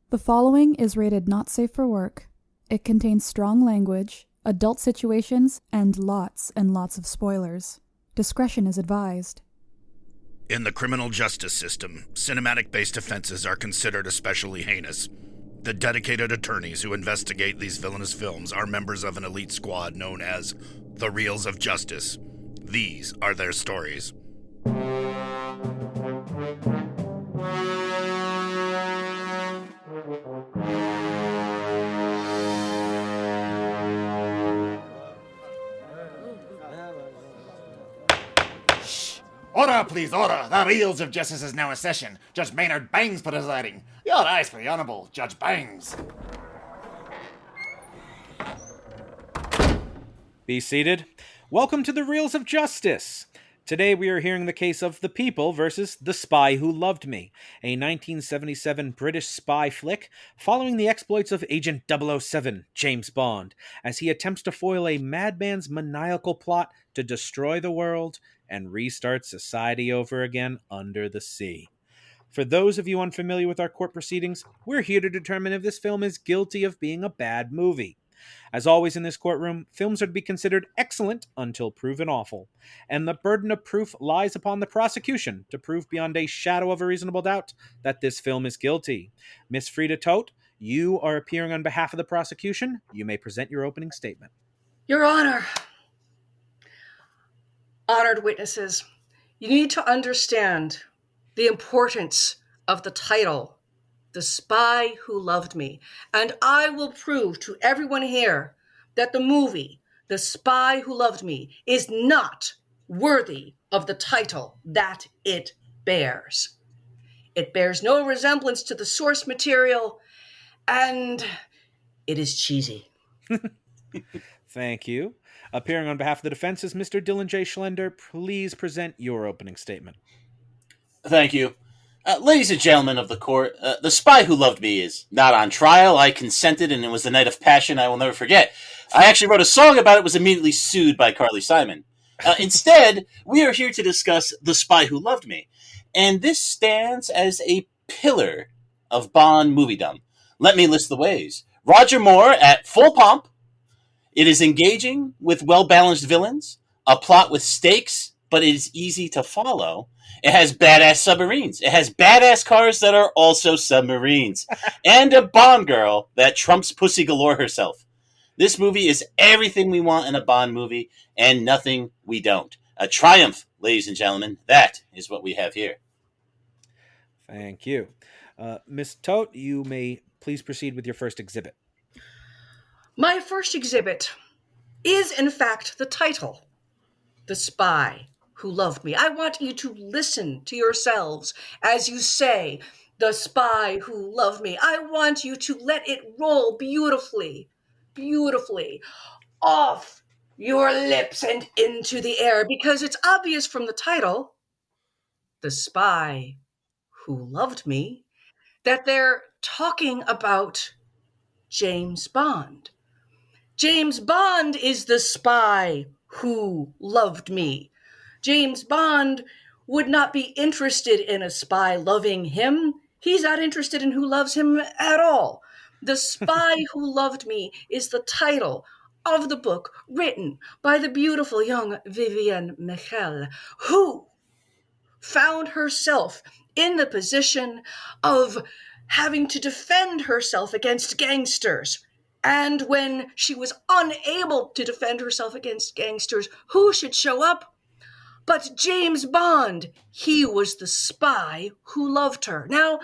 The following is rated not safe for work. It contains strong language, adult situations, and lots of spoilers. Discretion is advised. In the criminal justice system, cinematic-based offenses are considered especially heinous. The dedicated attorneys who investigate these villainous films are members of an elite squad known as the Reels of Justice. These are their stories. Order, please, order. The Reels of Justice is now in session. Judge Maynard Bangs presiding. Your eyes for the Honorable Judge Bangs. Be seated. Welcome to the Reels of Justice. Today we are hearing the case of The People versus The Spy Who Loved Me, a 1977 British spy flick following the exploits of Agent 007, James Bond, as he attempts to foil a madman's maniacal plot to destroy the world and restart society over again under the sea. For those of you unfamiliar with our court proceedings, we're here to determine if this film is guilty of being a bad movie. As always in this courtroom, films are to be considered excellent until proven awful, and the burden of proof lies upon the prosecution to prove beyond a shadow of a reasonable doubt that this film is guilty. Miss Frieda Toth, you are appearing on behalf of the prosecution. You may present your opening statement. Your Honor, honored witnesses, you need to understand the importance of the title, The Spy Who Loved Me, and I will prove to everyone here that the movie, The Spy Who Loved Me, is not worthy of the title that it bears. It bears no resemblance to the source material, and it is cheesy. Thank you. Appearing on behalf of the defense is Mr. Dylan J. Schlender. Please present your opening statement. Thank you. Ladies and gentlemen of the court, The Spy Who Loved Me is not on trial. I consented, and it was a night of passion I will never forget. I actually wrote a song about it, was immediately sued by Carly Simon. Instead, we are here to discuss The Spy Who Loved Me, and this stands as a pillar of Bond moviedom. Let me list the ways. Roger Moore at full pomp. It is engaging with well-balanced villains, a plot with stakes, but it is easy to follow. It has badass submarines. It has badass cars that are also submarines. And a Bond girl that trumps Pussy Galore herself. This movie is everything we want in a Bond movie and nothing we don't. A triumph, ladies and gentlemen. That is what we have here. Thank you. Ms. Toth, you may please proceed with your first exhibit. My first exhibit is, in fact, the title, The Spy Who Loved Me. I want you to listen to yourselves as you say, The Spy Who Loved Me. I want you to let it roll beautifully, beautifully off your lips and into the air, because it's obvious from the title, The Spy Who Loved Me, that they're talking about James Bond. James Bond is the spy who loved me. James Bond would not be interested in a spy loving him. He's not interested in who loves him at all. The Spy Who Loved Me is the title of the book written by the beautiful young Vivienne Michel, who found herself in the position of having to defend herself against gangsters. And when she was unable to defend herself against gangsters, who should show up but James Bond? He was the spy who loved her. Now,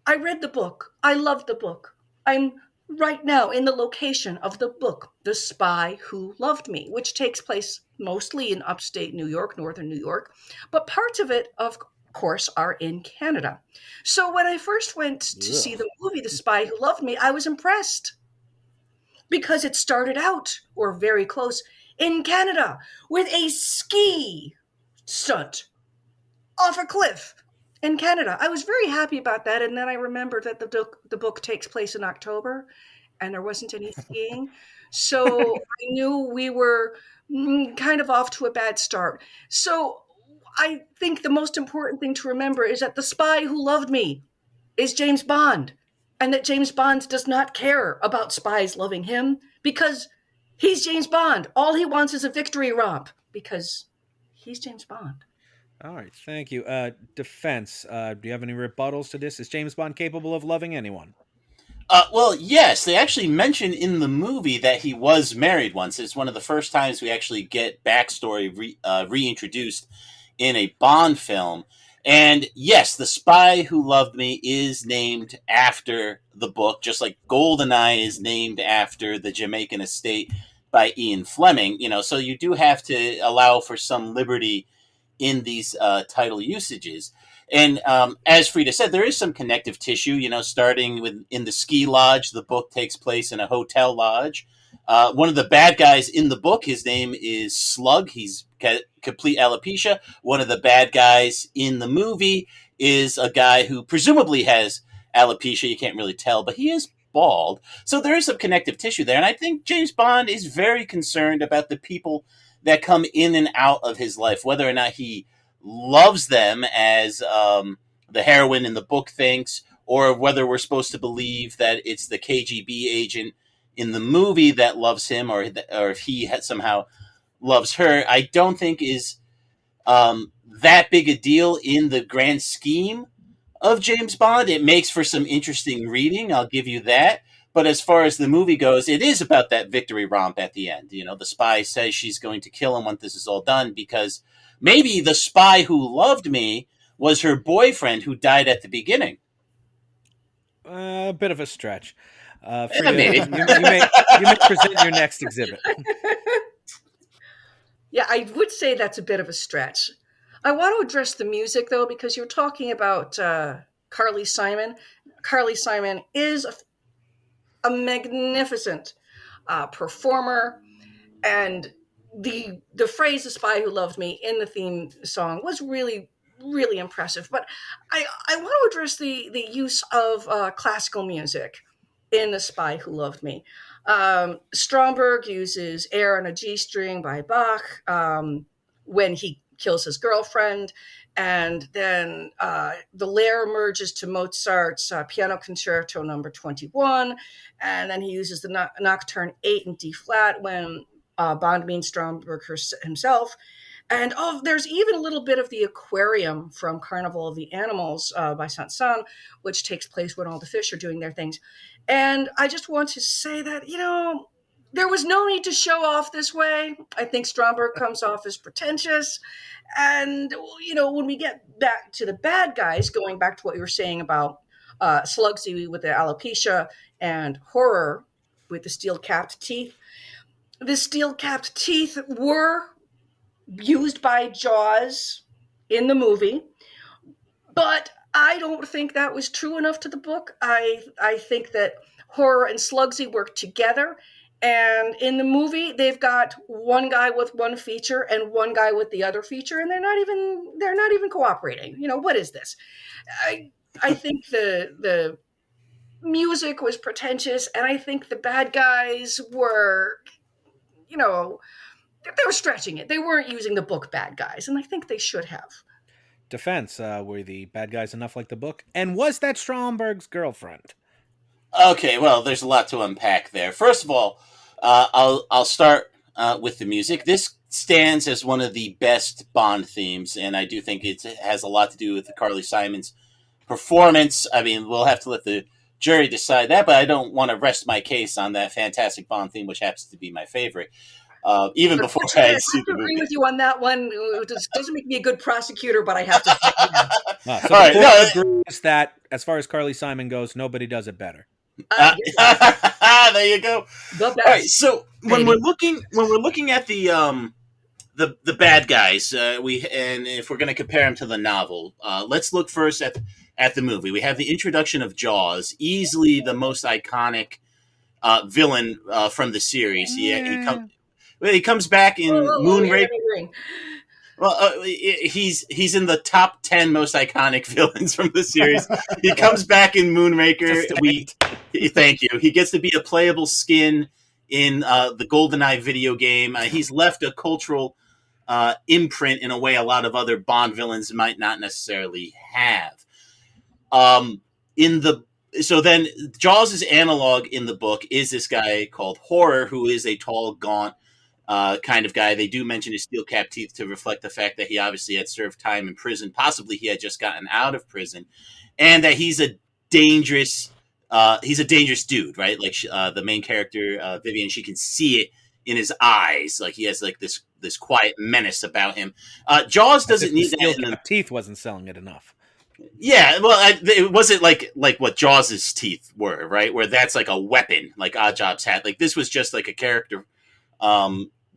I read the book. I loved the book. I'm right now in the location of the book, The Spy Who Loved Me, which takes place mostly in upstate New York, northern New York, but parts of it, of course, are in Canada. So when I first went to see the movie, The Spy Who Loved Me, I was impressed because it started out, or very close, in Canada with a ski stunt off a cliff in Canada. I was very happy about that, and then I remembered that the book takes place in October, and there wasn't any skiing. So I knew we were kind of off to a bad start. So I think the most important thing to remember is that The Spy Who Loved Me is James Bond. and that James Bond does not care about spies loving him because he's James Bond. All he wants is a victory romp because he's James Bond. All right, thank you. Defense, do you have any rebuttals to this? Is James Bond capable of loving anyone? Well, yes, they actually mention in the movie that he was married once. It's one of the first times we actually get backstory reintroduced in a Bond film. And yes, The Spy Who Loved Me is named after the book, just like GoldenEye is named after the Jamaican Estate by Ian Fleming. So you do have to allow for some liberty in these title usages. And as Frieda said, there is some connective tissue, starting with in the ski lodge. The book takes place in a hotel lodge. One of the bad guys in the book, his name is Slug. He's complete alopecia. One of the bad guys in the movie is a guy who presumably has alopecia. You can't really tell, but he is bald. So there is some connective tissue there. And I think James Bond is very concerned about the people that come in and out of his life, whether or not he loves them as the heroine in the book thinks, or whether we're supposed to believe that it's the KGB agent in the movie that loves him, or if he somehow loves her. I don't think is that big a deal in the grand scheme of James Bond. It makes for some interesting reading, I'll give you that. But as far as the movie goes, it is about that victory romp at the end. The spy says she's going to kill him when this is all done because maybe the spy who loved me was her boyfriend who died at the beginning. A bit of a stretch. Frieda, maybe. You may present your next exhibit. Yeah, I would say that's a bit of a stretch. I want to address the music, though, because you're talking about Carly Simon. Carly Simon is a magnificent performer, and the phrase "the spy who loved me" in the theme song was really, really impressive. But I want to address the use of classical music in "The Spy Who Loved Me." Stromberg uses "Air on a G String" by Bach when he kills his girlfriend, and then the layer merges to Mozart's Piano Concerto Number 21, and then he uses the Nocturne 8 in D flat when Bond meets Stromberg himself. And there's even a little bit of the aquarium from Carnival of the Animals by Saint-Saëns, which takes place when all the fish are doing their things. And I just want to say that, there was no need to show off this way. I think Stromberg comes off as pretentious. And, when we get back to the bad guys, going back to what you were saying about Slugsy with the alopecia and Horror with the steel-capped teeth, the steel-capped teeth were used by Jaws in the movie, but I don't think that was true enough to the book. I think that Horror and Slugsy work together, and in the movie they've got one guy with one feature and one guy with the other feature, and they're not even cooperating. What is this? I think the music was pretentious, and I think the bad guys were, they were stretching it. They weren't using the book bad guys, and I think they should have. Defense, were the bad guys enough like the book? And was that Stromberg's girlfriend? Okay, well, there's a lot to unpack there. First of all, I'll start with the music. This stands as one of the best Bond themes, and I do think it has a lot to do with Carly Simon's performance. I mean, we'll have to let the jury decide that, but I don't want to rest my case on that fantastic Bond theme, which happens to be my favorite. Even before I had seen the movie. I agree with you on that one. It doesn't make me a good prosecutor, but I have to. So all right, agrees that as far as Carly Simon goes, nobody does it better. There you go. The best. All right, so when we're looking at the bad guys, and if we're going to compare them to the novel, let's look first at the movie. We have the introduction of Jaws, easily the most iconic villain from the series. He comes back in Moonraker. Well, he's in the top 10 most iconic villains from the series. He comes back in Moonraker. Thank you. He gets to be a playable skin in the GoldenEye video game. He's left a cultural imprint in a way a lot of other Bond villains might not necessarily have. In the So then Jaws' analog in the book is this guy called Horror, who is a tall, gaunt kind of guy. They do mention his steel cap teeth to reflect the fact that he obviously had served time in prison. Possibly he had just gotten out of prison, and that he's a dangerous dude, right? Like the main character, Vivian, she can see it in his eyes. Like he has like this quiet menace about him. Jaws doesn't need steel that. cap teeth wasn't selling it enough. Yeah, well, it wasn't like what Jaws' teeth were, right? Where that's like a weapon, like Oddjob's had. Like this was just like a character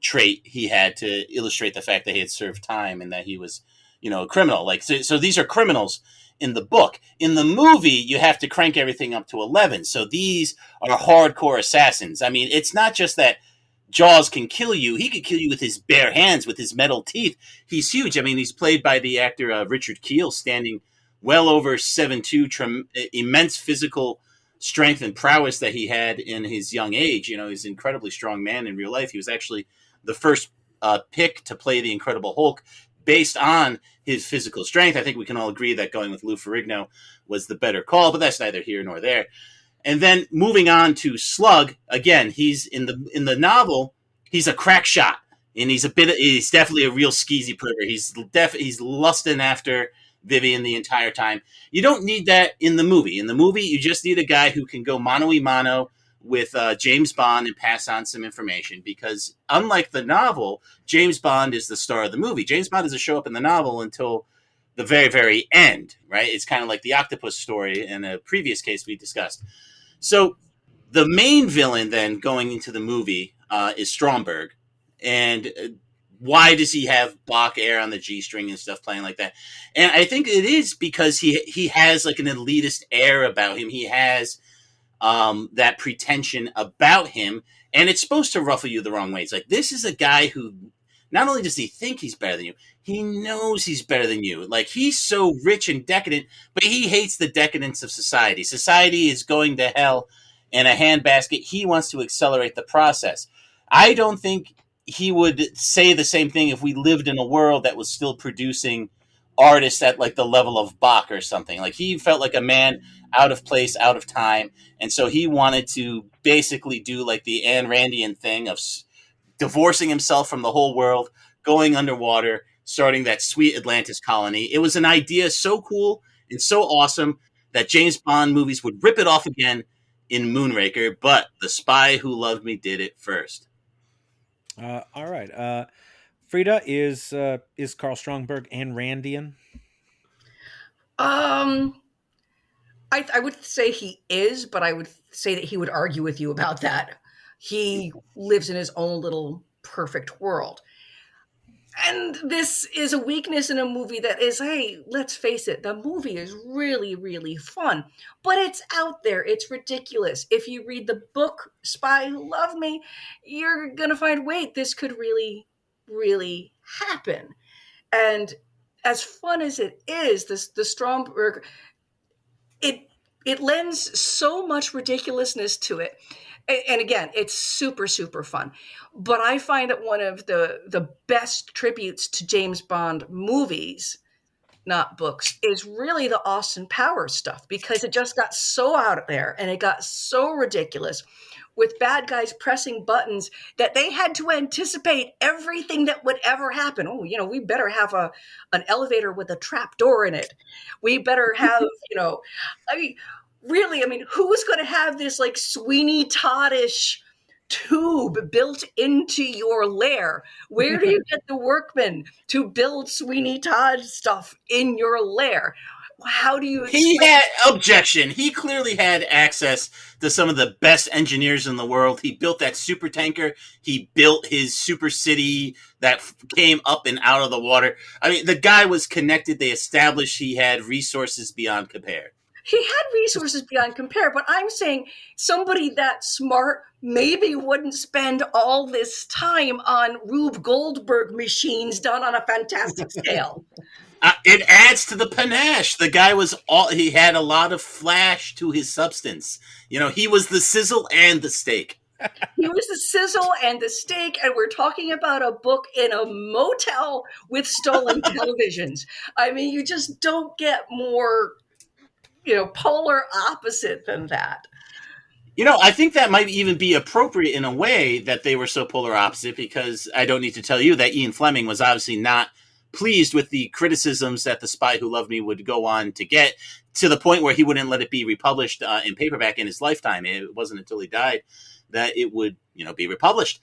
trait he had to illustrate the fact that he had served time and that he was, a criminal. Like so these are criminals in the book. In the movie, you have to crank everything up to 11. So these are hardcore assassins. I mean, it's not just that Jaws can kill you. He could kill you with his bare hands, with his metal teeth. He's huge. I mean, he's played by the actor Richard Kiel, standing well over 7'2", immense physical strength and prowess that he had in his young age. He's an incredibly strong man in real life. He was actually the first pick to play the Incredible Hulk based on his physical strength. I think we can all agree that going with Lou Ferrigno was the better call, but that's neither here nor there. And then moving on to Slug, again, he's in the novel, he's a crack shot, and he's definitely a real skeezy pervert. He's lusting after Vivian the entire time. You don't need that in the movie. In the movie, you just need a guy who can go mano-a-mano with James Bond and pass on some information, because unlike the novel, James Bond is the star of the movie. James Bond doesn't show up in the novel until the very, very end, right? It's kind of like the octopus story in a previous case we discussed. So the main villain then going into the movie is Stromberg. And why does he have Bach air on the G-string and stuff playing like that? And I think it is because he has like an elitist air about him. He has that pretension about him, and it's supposed to ruffle you the wrong way. It's like, this is a guy who not only does he think he's better than you, he knows he's better than you. Like, he's so rich and decadent, but he hates the decadence of society. Society is going to hell in a handbasket. He wants to accelerate the process. I don't think he would say the same thing if we lived in a world that was still producing artists at like the level of Bach or something. Like, he felt like a man out of place, out of time. And so he wanted to basically do like the Ayn Randian thing of divorcing himself from the whole world, going underwater, starting that sweet Atlantis colony. It was an idea so cool and so awesome that James Bond movies would rip it off again in Moonraker, but The Spy Who Loved Me did it first. All right. Frieda, is Carl Stromberg Ayn Randian? I would say he is, but I would say that he would argue with you about that. He lives in his own little perfect world. And this is a weakness in a movie that is, hey, let's face it, the movie is really, really fun. But it's out there. It's ridiculous. If you read the book, Spy Who Loved Me, you're going to find, wait, this could really, really happen. And as fun as it is, the Stromberg, it lends so much ridiculousness to it. And again, it's super, super fun. But I find that one of the best tributes to James Bond movies, not books, is really the Austin Powers stuff, because it just got so out there and it got so ridiculous with bad guys pressing buttons that they had to anticipate everything that would ever happen. Oh, we better have an elevator with a trap door in it. We better have, who's going to have this like Sweeney Todd-ish tube built into your lair? Where do you get the workmen to build Sweeney Todd stuff in your lair? How do you explain? He had objection. He clearly had access to some of the best engineers in the world. He built that super tanker. He built his super city that came up and out of the water. I mean, the guy was connected. They established he had resources beyond compare. He had resources beyond compare, but I'm saying somebody that smart maybe wouldn't spend all this time on Rube Goldberg machines done on a fantastic scale. It adds to the panache. The guy he had a lot of flash to his substance. He was the sizzle and the steak. He was the sizzle and the steak, and we're talking about a book in a motel with stolen televisions. I mean, you just don't get more polar opposite than that. I think that might even be appropriate in a way that they were so polar opposite, because I don't need to tell you that Ian Fleming was obviously not pleased with the criticisms that The Spy Who Loved Me would go on to get, to the point where he wouldn't let it be republished in paperback in his lifetime. It wasn't until he died that it would, be republished.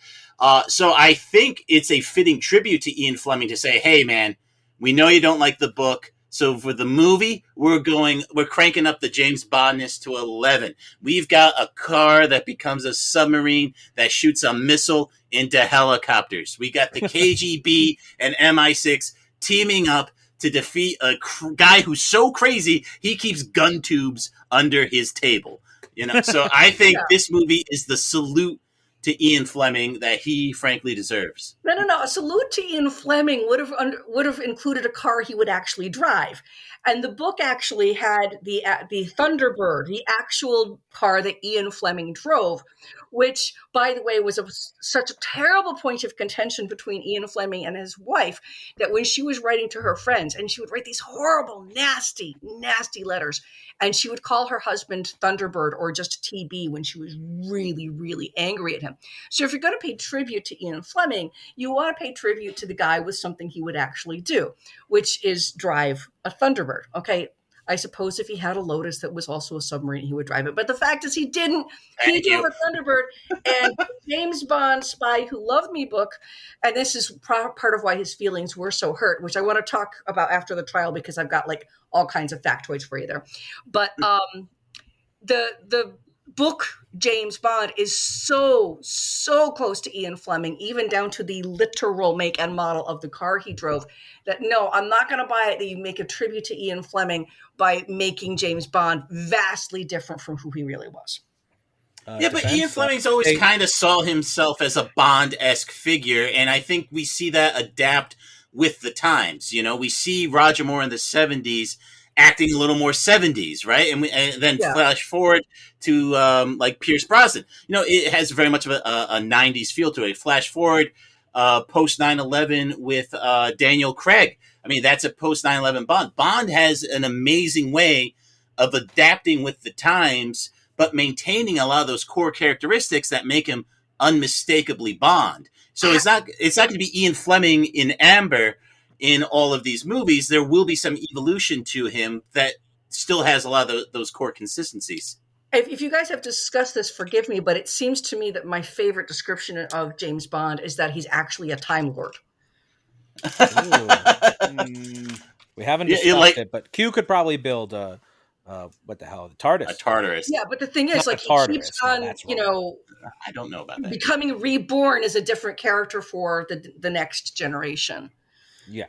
So I think it's a fitting tribute to Ian Fleming to say, hey, man, we know you don't like the book. So for the movie, we're cranking up the James Bondness to 11. We've got a car that becomes a submarine that shoots a missile into helicopters. We got the KGB and MI6 teaming up to defeat a guy who's so crazy he keeps gun tubes under his table. So I think this movie is the salute to Ian Fleming that he frankly deserves. No. A salute to Ian Fleming would have included a car he would actually drive. And the book actually had the Thunderbird, the actual car that Ian Fleming drove, which, by the way, was such a terrible point of contention between Ian Fleming and his wife that when she was writing to her friends, and she would write these horrible, nasty, nasty letters, and she would call her husband Thunderbird or just TB when she was really, really angry at him. So if you're going to pay tribute to Ian Fleming, you want to pay tribute to the guy with something he would actually do, which is drive a Thunderbird. Okay, I suppose if he had a Lotus that was also a submarine, he would drive it. But the fact is he didn't. He drove a Thunderbird. And James Bond Spy Who Loved Me book, and this is part of why his feelings were so hurt, which I want to talk about after the trial because I've got like all kinds of factoids for you there. But the book James Bond is so close to Ian Fleming, even down to the literal make and model of the car he drove, that no, I'm not going to buy it that you make a tribute to Ian Fleming by making James Bond vastly different from who he really was. But Ian Fleming's always kind of saw himself as a Bond-esque figure, and I think we see that adapt with the times. We see Roger Moore in the 70s acting a little more 70s, right? And then flash forward to like Pierce Brosnan. It has very much of a 90s feel to it. Flash forward post 9/11 with Daniel Craig. I mean, that's a post 9/11 Bond. Bond has an amazing way of adapting with the times, but maintaining a lot of those core characteristics that make him unmistakably Bond. So it's not going to be Ian Fleming in amber in all of these movies. There will be some evolution to him that still has a lot of those core consistencies. If you guys have discussed this, forgive me, but it seems to me that my favorite description of James Bond is that he's actually a Time Lord. We haven't discussed it, but Q could probably build what the hell, the TARDIS? A Tartarus. Yeah, but the thing is, like, he keeps on, I don't know about that. Becoming reborn as a different character for the next generation. Yeah.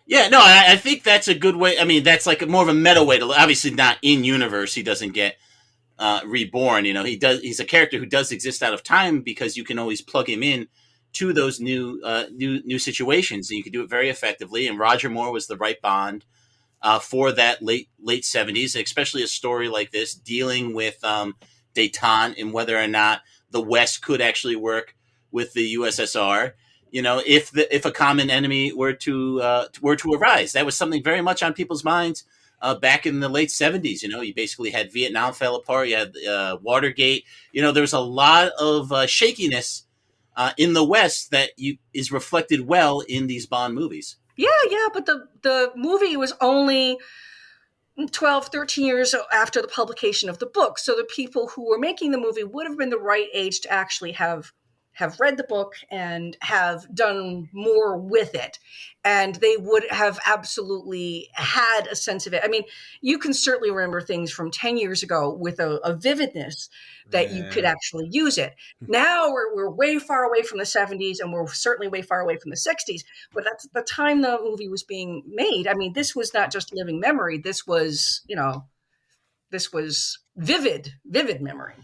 Yeah, no, I think that's a good way. I mean, that's like more of a meta way to, obviously not in universe. He doesn't get reborn. He's a character who does exist out of time because you can always plug him in to those new situations, and you can do it very effectively. And Roger Moore was the right Bond for that late 70s, especially a story like this dealing with détente and whether or not the West could actually work with the USSR. If a common enemy were to arise, that was something very much on people's minds back in the late 70s. You basically had Vietnam fell apart. You had Watergate. There was a lot of shakiness in the West that is reflected well in these Bond movies. Yeah, but the movie was only 12, 13 years after the publication of the book. So the people who were making the movie would have been the right age to actually have read the book and have done more with it. And they would have absolutely had a sense of it. I mean, you can certainly remember things from 10 years ago with a vividness that you could actually use it. Now we're way far away from the 70s, and we're certainly way far away from the 60s. But that's the time the movie was being made. I mean, this was not just living memory. This was, vivid memory.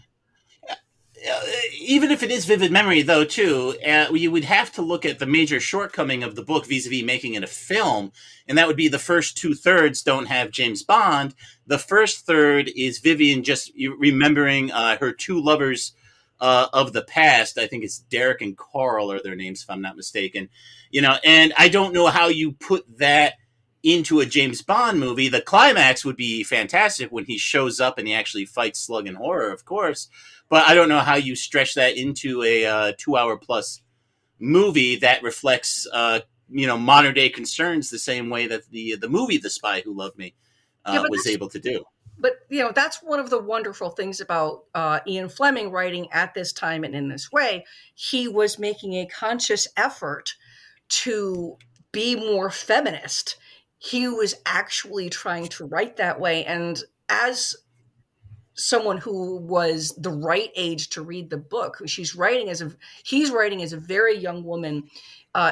Even if it is vivid memory, though, too, you would have to look at the major shortcoming of the book vis-a-vis making it a film, and that would be the first 2/3 don't have James Bond. The first third is Vivian just remembering her two lovers of the past. I think it's Derek and Carl are their names, if I'm not mistaken. And I don't know how you put that into a James Bond movie. The climax would be fantastic when he shows up and he actually fights Slug and Horror, of course. But I don't know how you stretch that into a 2-hour plus movie that reflects, modern day concerns the same way that the movie The Spy Who Loved Me was able to do. But, that's one of the wonderful things about Ian Fleming writing at this time and in this way. He was making a conscious effort to be more feminist. He was actually trying to write that way. And as someone who was the right age to read the book, he's writing as a very young woman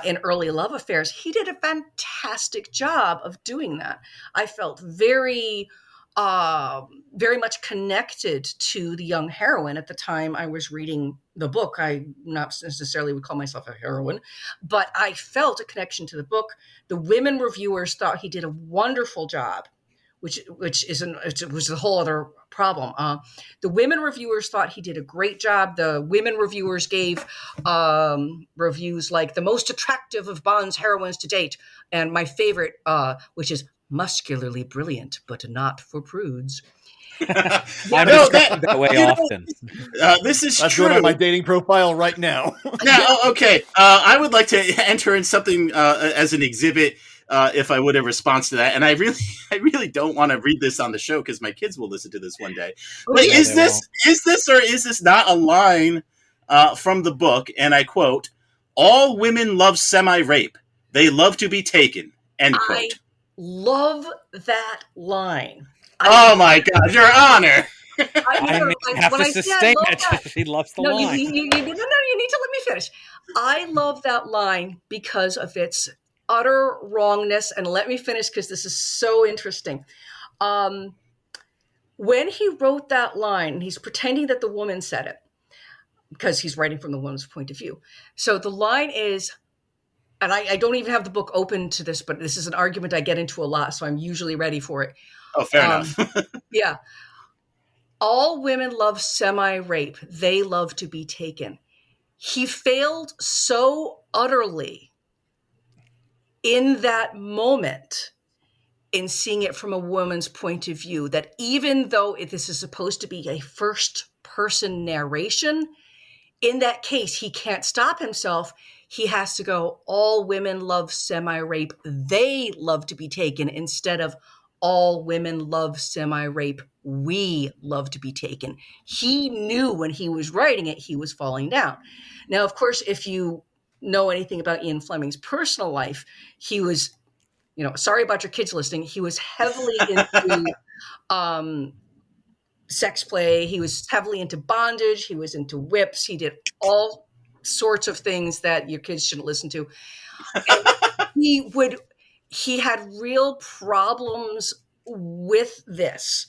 in early love affairs. He did a fantastic job of doing that. I felt very much connected to the young heroine at the time I was reading the book. I not necessarily would call myself a heroine, but I felt a connection to the book. The women reviewers thought he did a wonderful job, which was a whole other problem. The women reviewers thought he did a great job. The women reviewers gave reviews like the most attractive of Bond's heroines to date, and my favorite, which is muscularly brilliant, but not for prudes. I'm described that way often. This is That's true. going on my dating profile right now. Now, okay, I would like to enter in something as an exhibit, if I would, in response to that. And I really don't want to read this on the show because my kids will listen to this one day. But Yeah, is this not a line from the book? And I quote, "All women love semi-rape. They love to be taken." End quote. I love that line. Oh my God, Your Honor! I may have to sustain it. She loves the line. You need to let me finish. I love that line because of its utter wrongness. And let me finish because this is so interesting. When he wrote that line, he's pretending that the woman said it because he's writing from the woman's point of view. So the line is, and I don't even have the book open to this, but this is an argument I get into a lot, so I'm usually ready for it. Oh, fair enough. Yeah. All women love semi-rape. They love to be taken. He failed so utterly in that moment in seeing it from a woman's point of view that even though this is supposed to be a first-person narration, in that case, he can't stop himself. He has to go, all women love semi-rape. They love to be taken, instead of all women love semi-rape. We love to be taken. He knew when he was writing it, he was falling down. Now, of course, if you know anything about Ian Fleming's personal life, he was, sorry about your kids listening, he was heavily into sex play. He was heavily into bondage. He was into whips. He did all sorts of things that your kids shouldn't listen to. And he had real problems with this.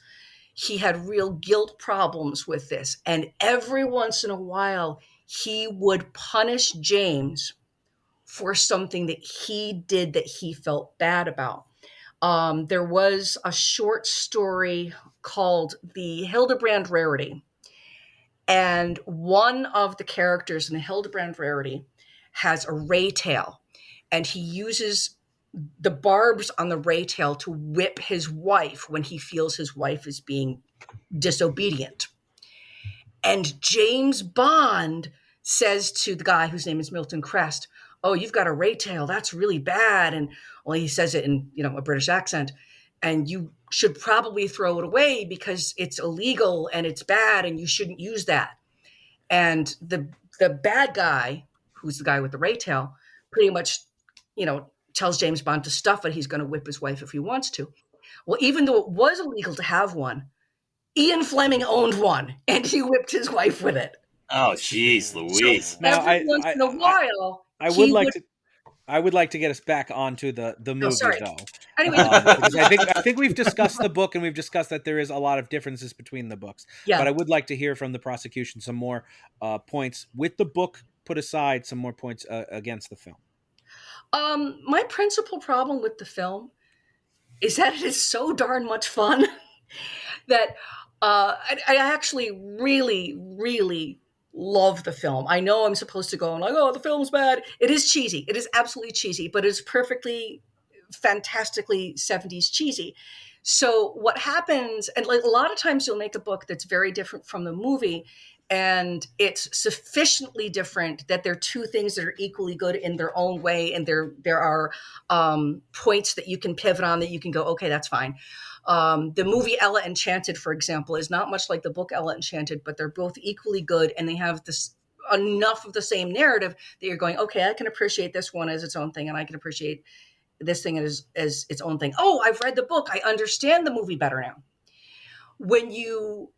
He had real guilt problems with this. And every once in a while, he would punish James for something that he did that he felt bad about. There was a short story called The Hildebrand Rarity. And one of the characters in The Hildebrand Rarity has a ray tail. And he uses the barbs on the ray tail to whip his wife when he feels his wife is being disobedient. And James Bond says to the guy whose name is Milton Crest, "Oh, you've got a ray tail. That's really bad." And he says it in, a British accent. "And you should probably throw it away because it's illegal and it's bad and you shouldn't use that." And the bad guy, who's the guy with the ray tail, pretty much, tells James Bond to stuff it. He's going to whip his wife if he wants to. Well, even though it was illegal to have one, Ian Fleming owned one and he whipped his wife with it. Oh, jeez, Louise. So every once in a while, I would like to get us back onto the movie, though. Anyway, because I think we've discussed the book and we've discussed that there is a lot of differences between the books. Yeah. But I would like to hear from the prosecution some more points with the book put aside, some more points against the film. My principal problem with the film is that it is so darn much fun that I actually really, really love the film. I know I'm supposed to go like, "Oh, the film's bad." It is cheesy. It is absolutely cheesy, but it's perfectly fantastically 70s cheesy. So what happens, and like a lot of times you'll make a book that's very different from the movie, and it's sufficiently different that they're two things that are equally good in their own way, and there are points that you can pivot on that you can go, okay, that's fine. The movie Ella Enchanted, for example, is not much like the book Ella Enchanted, but they're both equally good, and they have this enough of the same narrative that you're going, okay, I can appreciate this one as its own thing, and I can appreciate this thing as its own thing. Oh, I've read the book. I understand the movie better now. When you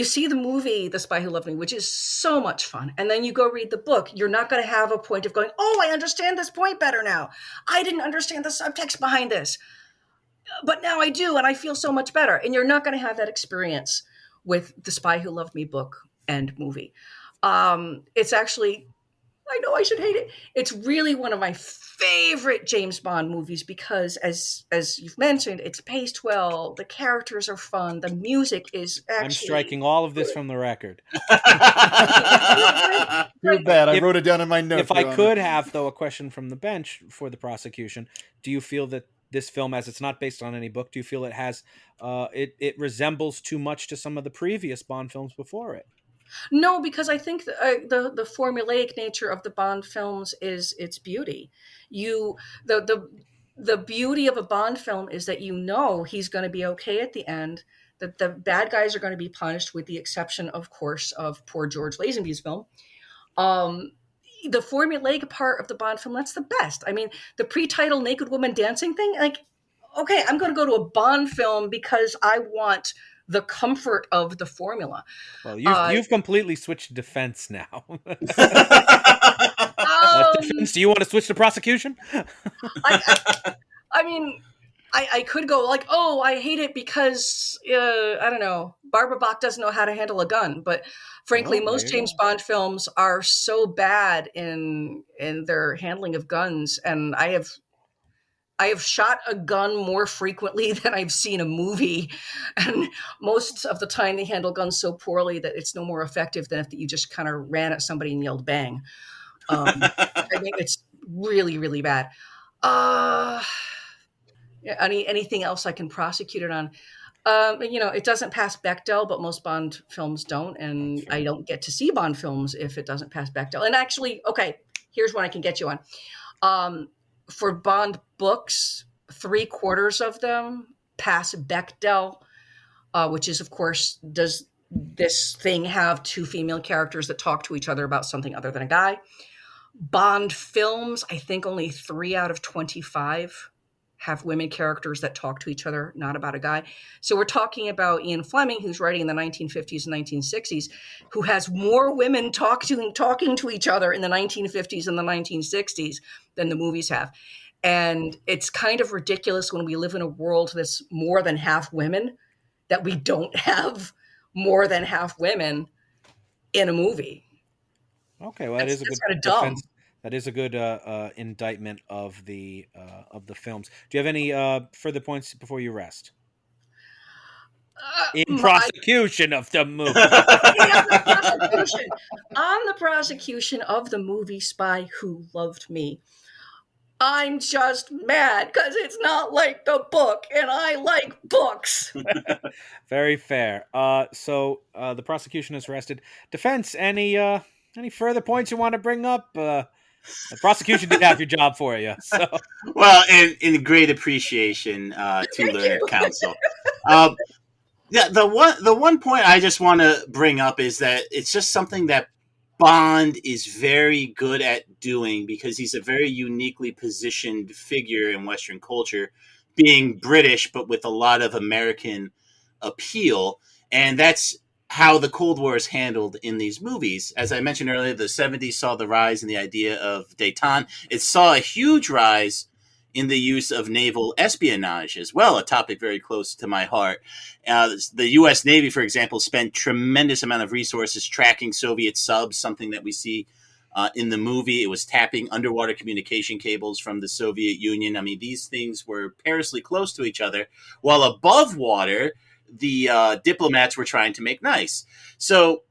see the movie The Spy Who Loved Me, which is so much fun, and then you go read the book, you're not going to have a point of going, oh, I understand this point better now. I didn't understand the subtext behind this, but now I do, and I feel so much better. And you're not going to have that experience with The Spy Who Loved Me book and movie. It's actually, I know I should hate it, it's really one of my favorite James Bond movies because, as you've mentioned, it's paced well, the characters are fun, the music is actually... I'm striking all of this from the record. Too bad. I wrote it down in my notes. If I could have, though, a question from the bench for the prosecution, do you feel that this film, as it's not based on any book, do you feel it has it resembles too much to some of the previous Bond films before it? No, because I think the formulaic nature of the Bond films is its beauty. The beauty of a Bond film is that you know he's going to be okay at the end, that the bad guys are going to be punished, with the exception, of course, of poor George Lazenby's film. The formulaic part of the Bond film, that's the best. I mean, the pre-title naked woman dancing thing, like, okay, I'm going to go to a Bond film because I want the comfort of the formula. Well, you've completely switched to defense now. Defense, do you want to switch to prosecution? I mean, I could go like, oh, I hate it because, I don't know, Barbara Bach doesn't know how to handle a gun. But frankly, most James Bond films are so bad in their handling of guns. And I have shot a gun more frequently than I've seen a movie. And most of the time they handle guns so poorly that it's no more effective than if you just kind of ran at somebody and yelled bang. I think it's really, really bad. Anything else I can prosecute it on? It doesn't pass Bechdel, but most Bond films don't. And I don't get to see Bond films if it doesn't pass Bechdel. And actually, okay, here's one I can get you on. For Bond books, 3/4 of them pass Bechdel, which is, of course, does this thing have two female characters that talk to each other about something other than a guy? Bond films, I think only 3 out of 25 have women characters that talk to each other, not about a guy. So we're talking about Ian Fleming, who's writing in the 1950s and 1960s, who has more women talking to each other in the 1950s and the 1960s than the movies have. And it's kind of ridiculous when we live in a world that's more than half women, that we don't have more than half women in a movie. Okay, well, that is a good defense. That is a good indictment of the films. Do you have any further points before you rest? In prosecution of the movie. On the prosecution of the movie Spy Who Loved Me, I'm just mad because it's not like the book, and I like books. Very fair. So the prosecution is rested. Defense, any further points you want to bring up? The prosecution did half your job for you. So. Well, in great appreciation to learned counsel. Yeah, the one point I just want to bring up is that it's just something that Bond is very good at doing because he's a very uniquely positioned figure in Western culture, being British but with a lot of American appeal, and that's how the Cold War is handled in these movies. As I mentioned earlier, the 70s saw the rise in the idea of détente. It saw a huge rise in the use of naval espionage as well, a topic very close to my heart. The U.S. Navy, for example, spent tremendous amount of resources tracking Soviet subs, something that we see in the movie. It was tapping underwater communication cables from the Soviet Union. I mean, these things were perilously close to each other, while above water, the diplomats were trying to make nice. So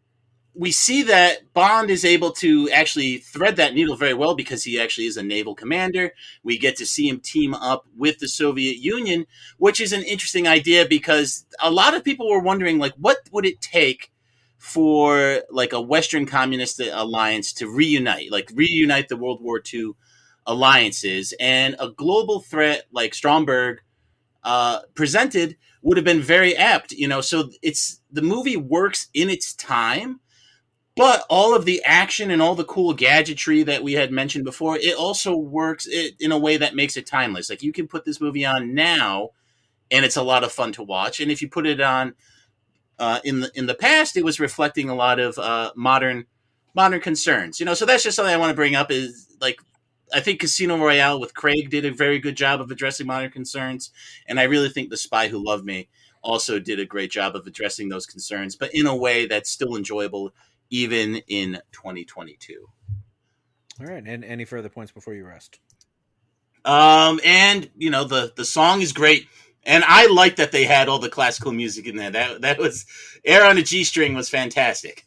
we see that Bond is able to actually thread that needle very well because he actually is a naval commander. We get to see him team up with the Soviet Union, which is an interesting idea because a lot of people were wondering, like, what would it take for like a Western communist alliance to reunite the World War II alliances, and a global threat like Stromberg presented would have been very apt, so the movie works in its time, but all of the action and all the cool gadgetry that we had mentioned before, it also works in a way that makes it timeless. Like, you can put this movie on now and it's a lot of fun to watch. And if you put it on in the past, it was reflecting a lot of modern concerns, so that's just something I want to bring up is, like, I think Casino Royale with Craig did a very good job of addressing modern concerns, and I really think The Spy Who Loved Me also did a great job of addressing those concerns, but in a way that's still enjoyable even in 2022. All right, and any further points before you rest? And the song is great, and I like that they had all the classical music in there. That was Air on a G String was fantastic.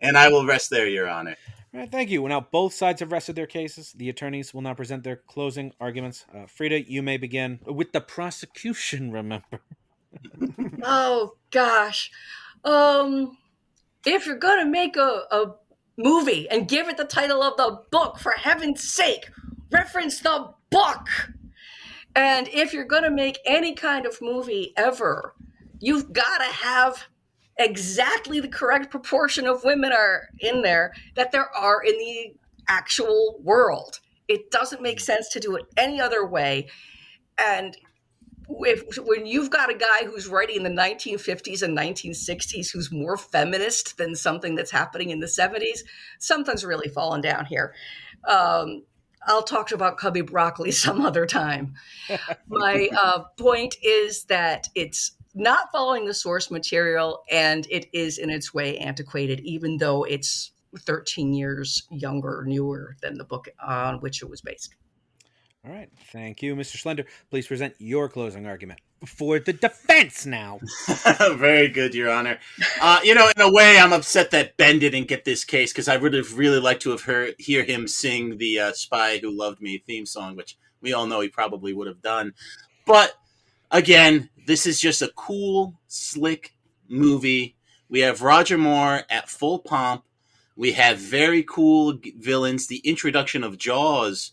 And I will rest there, Your Honor. All right, thank you. Well, now both sides have rested their cases. The attorneys will now present their closing arguments. Frieda, you may begin with the prosecution, remember. Oh, gosh. If you're going to make a movie and give it the title of the book, for heaven's sake, reference the book. And if you're going to make any kind of movie ever, you've got to have exactly the correct proportion of women are in there that there are in the actual world. It doesn't make sense to do it any other way. And when you've got a guy who's writing in the 1950s and 1960s who's more feminist than something that's happening in the 70s, something's really fallen down here. I'll talk about Cubby Broccoli some other time. My point is that it's not following the source material, and it is in its way antiquated, even though it's 13 years younger, newer than the book on which it was based. All right. Thank you, Mr. Schlender. Please present your closing argument for the defense now. Very good, Your Honor. In a way, I'm upset that Ben didn't get this case because I would have really liked to have hear him sing the Spy Who Loved Me theme song, which we all know he probably would have done. But again, this is just a cool, slick movie. We have Roger Moore at full pomp. We have very cool villains. The introduction of Jaws,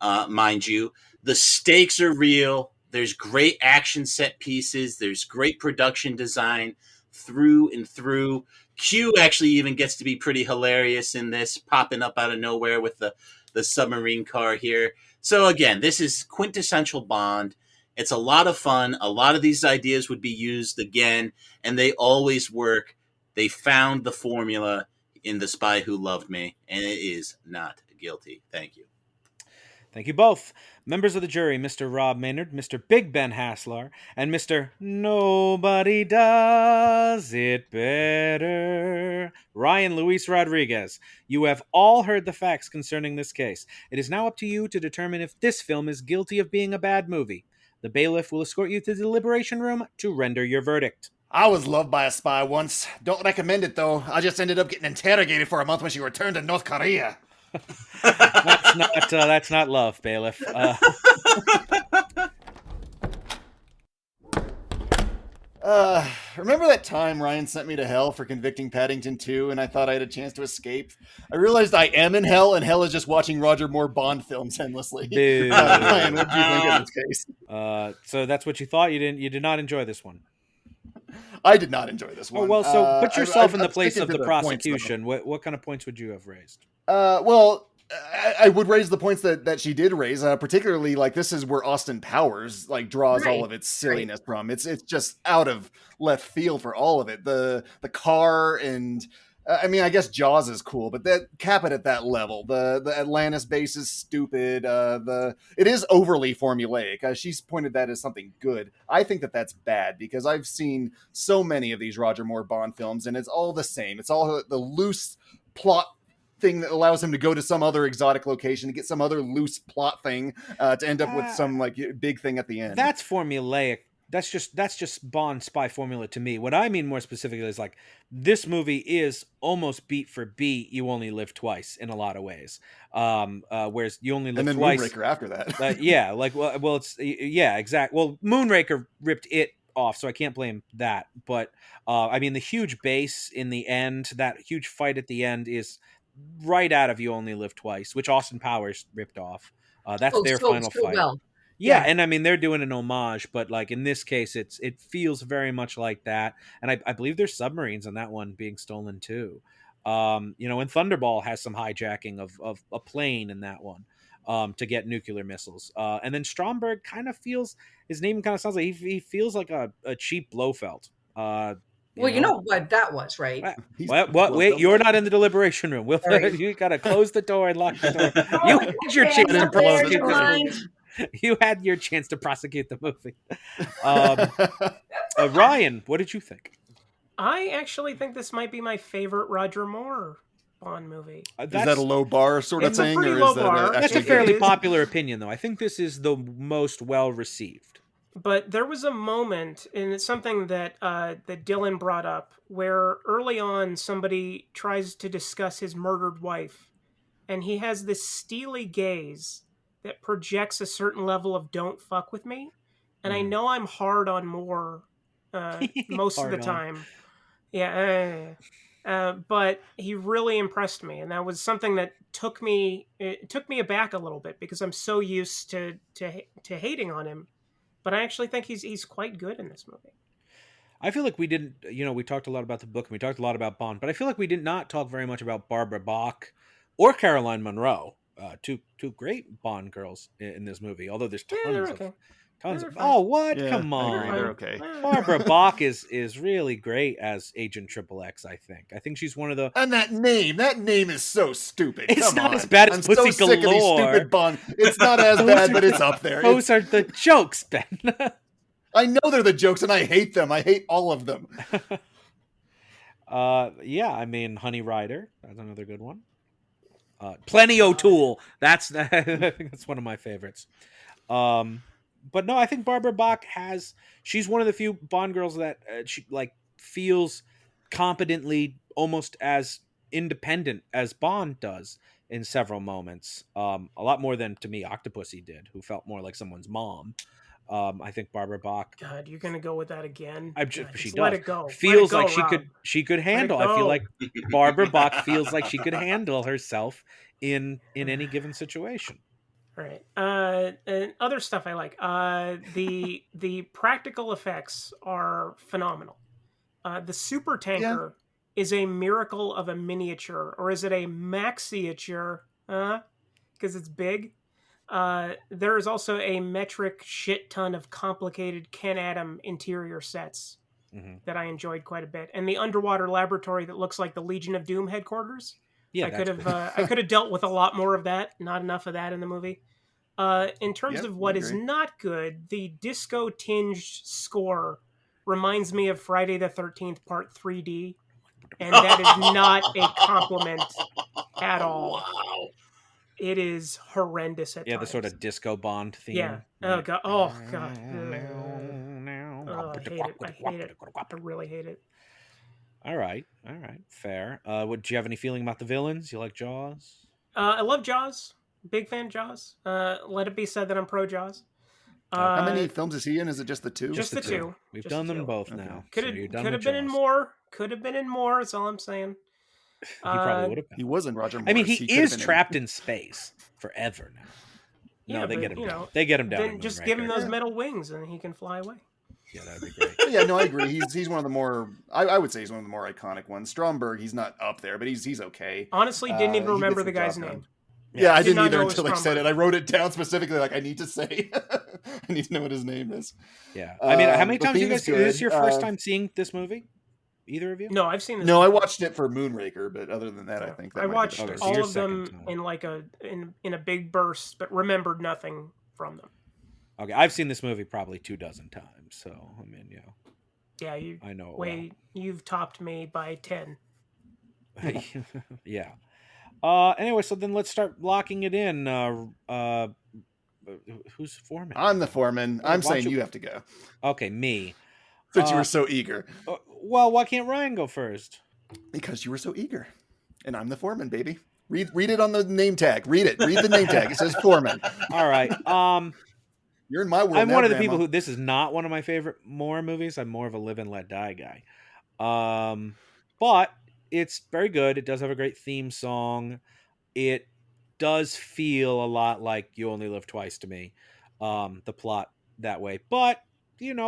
mind you. The stakes are real. There's great action set pieces. There's great production design through and through. Q actually even gets to be pretty hilarious in this, popping up out of nowhere with the submarine car here. So again, this is quintessential Bond. It's a lot of fun. A lot of these ideas would be used again, and they always work. They found the formula in The Spy Who Loved Me, and it is not guilty. Thank you. Thank you both. Members of the jury, Mr. Rob Maynard, Mr. Big Ben Haslar, and Mr. Nobody Does It Better, Ryan Luis Rodriguez. You have all heard the facts concerning this case. It is now up to you to determine if this film is guilty of being a bad movie. The bailiff will escort you to the deliberation room to render your verdict. I was loved by a spy once. Don't recommend it, though. I just ended up getting interrogated for a month when she returned to North Korea. That's not love, bailiff. Remember that time Ryan sent me to hell for convicting Paddington 2 and I thought I had a chance to escape? I realized I am in hell, and hell is just watching Roger Moore Bond films endlessly. Ryan, what did you think of this case? So that's what you thought? You did not enjoy this one? I did not enjoy this one. Oh, well, so put yourself in the place of the points, prosecution. What kind of points would you have raised? I would raise the points that she did raise, particularly like this is where Austin Powers like draws all of its silliness from. It's just out of left field for all of it. The car and I mean, I guess Jaws is cool, but that cap it at that level. The Atlantis base is stupid. It is overly formulaic. She's pointed that as something good. I think that's bad because I've seen so many of these Roger Moore Bond films, and it's all the same. It's all the loose plot thing that allows him to go to some other exotic location to get some other loose plot thing to end up with some like big thing at the end. That's formulaic, that's just Bond spy formula to me. What I mean more specifically is like this movie is almost beat for beat You Only Live Twice in a lot of ways. Whereas You Only Live and then Twice, Moonraker after that. yeah, like well, it's exact. Well, Moonraker ripped it off, so I can't blame that. But I mean, the huge base in the end, that huge fight at the end, is right out of You Only Live Twice, which Austin Powers ripped off. That's their final fight. Well. Yeah, and I mean they're doing an homage, but like in this case, it feels very much like that. And I believe there's submarines in that one being stolen too. And Thunderball has some hijacking of a plane in that one to get nuclear missiles. And then Stromberg kind of feels, his name kind of sounds like he feels like a cheap Blofeld. You know what that was, right? What? Wait, you're not in the deliberation room. You got to close the door and lock the door. You had your chance to prosecute the movie. You had your chance to prosecute the movie. Ryan, what did you think? I actually think this might be my favorite Roger Moore Bond movie. Is that a low bar sort of thing? Or is that that's a fairly popular opinion, though. I think this is the most well-received. But there was a moment, and it's something that that Dylan brought up, where early on somebody tries to discuss his murdered wife, and he has this steely gaze that projects a certain level of "don't fuck with me," and I know I'm hard on Moore most of the time. Yeah, but he really impressed me, and that was something that took me aback a little bit because I'm so used to hating on him. But I actually think he's quite good in this movie. I feel like we didn't, we talked a lot about the book and we talked a lot about Bond, but I feel like we did not talk very much about Barbara Bach or Caroline Munro, two great Bond girls in this movie. Although there's tons of. Oh, what? Yeah, come on, they're okay. Barbara Bach is really great as Agent XXX. I think she's one of the. And that name is so stupid. It's Come not on. as bad as I'm Pussy so sick of these Galore. stupid Bond. It's not as bad, but it's up there. Those are the jokes, Ben. I know they're the jokes, and I hate them. I hate all of them. I mean, Honey Rider. That's another good one. Plenty O'Toole. That's one of my favorites. But no, I think Barbara Bach she's one of the few Bond girls that she like feels competently almost as independent as Bond does in several moments. A lot more than, to me, Octopussy did, who felt more like someone's mom. I think Barbara Bach. God, you're gonna go with that again. She does. Let it go. Feels let it go, like Rob. she could handle. I feel like Barbara Bach feels like she could handle herself in any given situation. All right. And other stuff I like. The practical effects are phenomenal. The super tanker is a miracle of a miniature, or is it a maxiature? Because it's big. There is also a metric shit ton of complicated Ken Adam interior sets that I enjoyed quite a bit, and the underwater laboratory that looks like the Legion of Doom headquarters. Yeah, I could have dealt with a lot more of that. Not enough of that in the movie. In terms of what is not good, the disco tinged score reminds me of Friday the 13th Part 3D, and that is not a compliment at all. Wow. It is horrendous at times. The sort of disco Bond theme. Yeah. Oh god. Oh god. I hate it. I really hate it. All right. Fair. Do you have any feeling about the villains? You like Jaws? I love Jaws. Big fan of Jaws. Let it be said that I'm pro Jaws. How many films is he in? Is it just the two? Just the two. We've done them both now. Could have been in more. Could have been in more. That's all I'm saying. He probably would have been. He wasn't Roger Moore. I mean, he is trapped in space forever now. Yeah, they get him down. They get him down. Then just give him those metal wings and he can fly away. Yeah, that'd be great. Yeah, no, I agree. He's one of the more. I would say he's one of the more iconic ones. Stromberg, he's not up there, but he's okay. Honestly, didn't even remember the guy's name. Yeah, I didn't either until I said it. I wrote it down specifically, like I need to say. I need to know what his name is. Yeah, I mean, how many times you guys? Is this your first time seeing this movie? Either of you? No, I've seen this. No, I watched it for Moonraker, but other than that, I think that I watched all of them time. in a big burst, but remembered nothing from them. Okay, I've seen this movie probably 24 times, so I mean, yeah, I know. You've topped me by 10. Yeah. Anyway, so then let's start locking it in. who's foreman? I'm the foreman. I'm why don't saying you have to go Okay, me. since you were so eager. Well, why can't Ryan go first? Because you were so eager, and I'm the foreman, baby. Read it on the name tag. Read it. Read the name tag. It says foreman. All right. You're in my world. I'm now, one of the Grandma. people who this is not one of my favorite Moore movies. I'm more of a Live and Let Die guy. But it's very good. It does have a great theme song. It does feel a lot like You Only Live Twice to me. The plot that way. But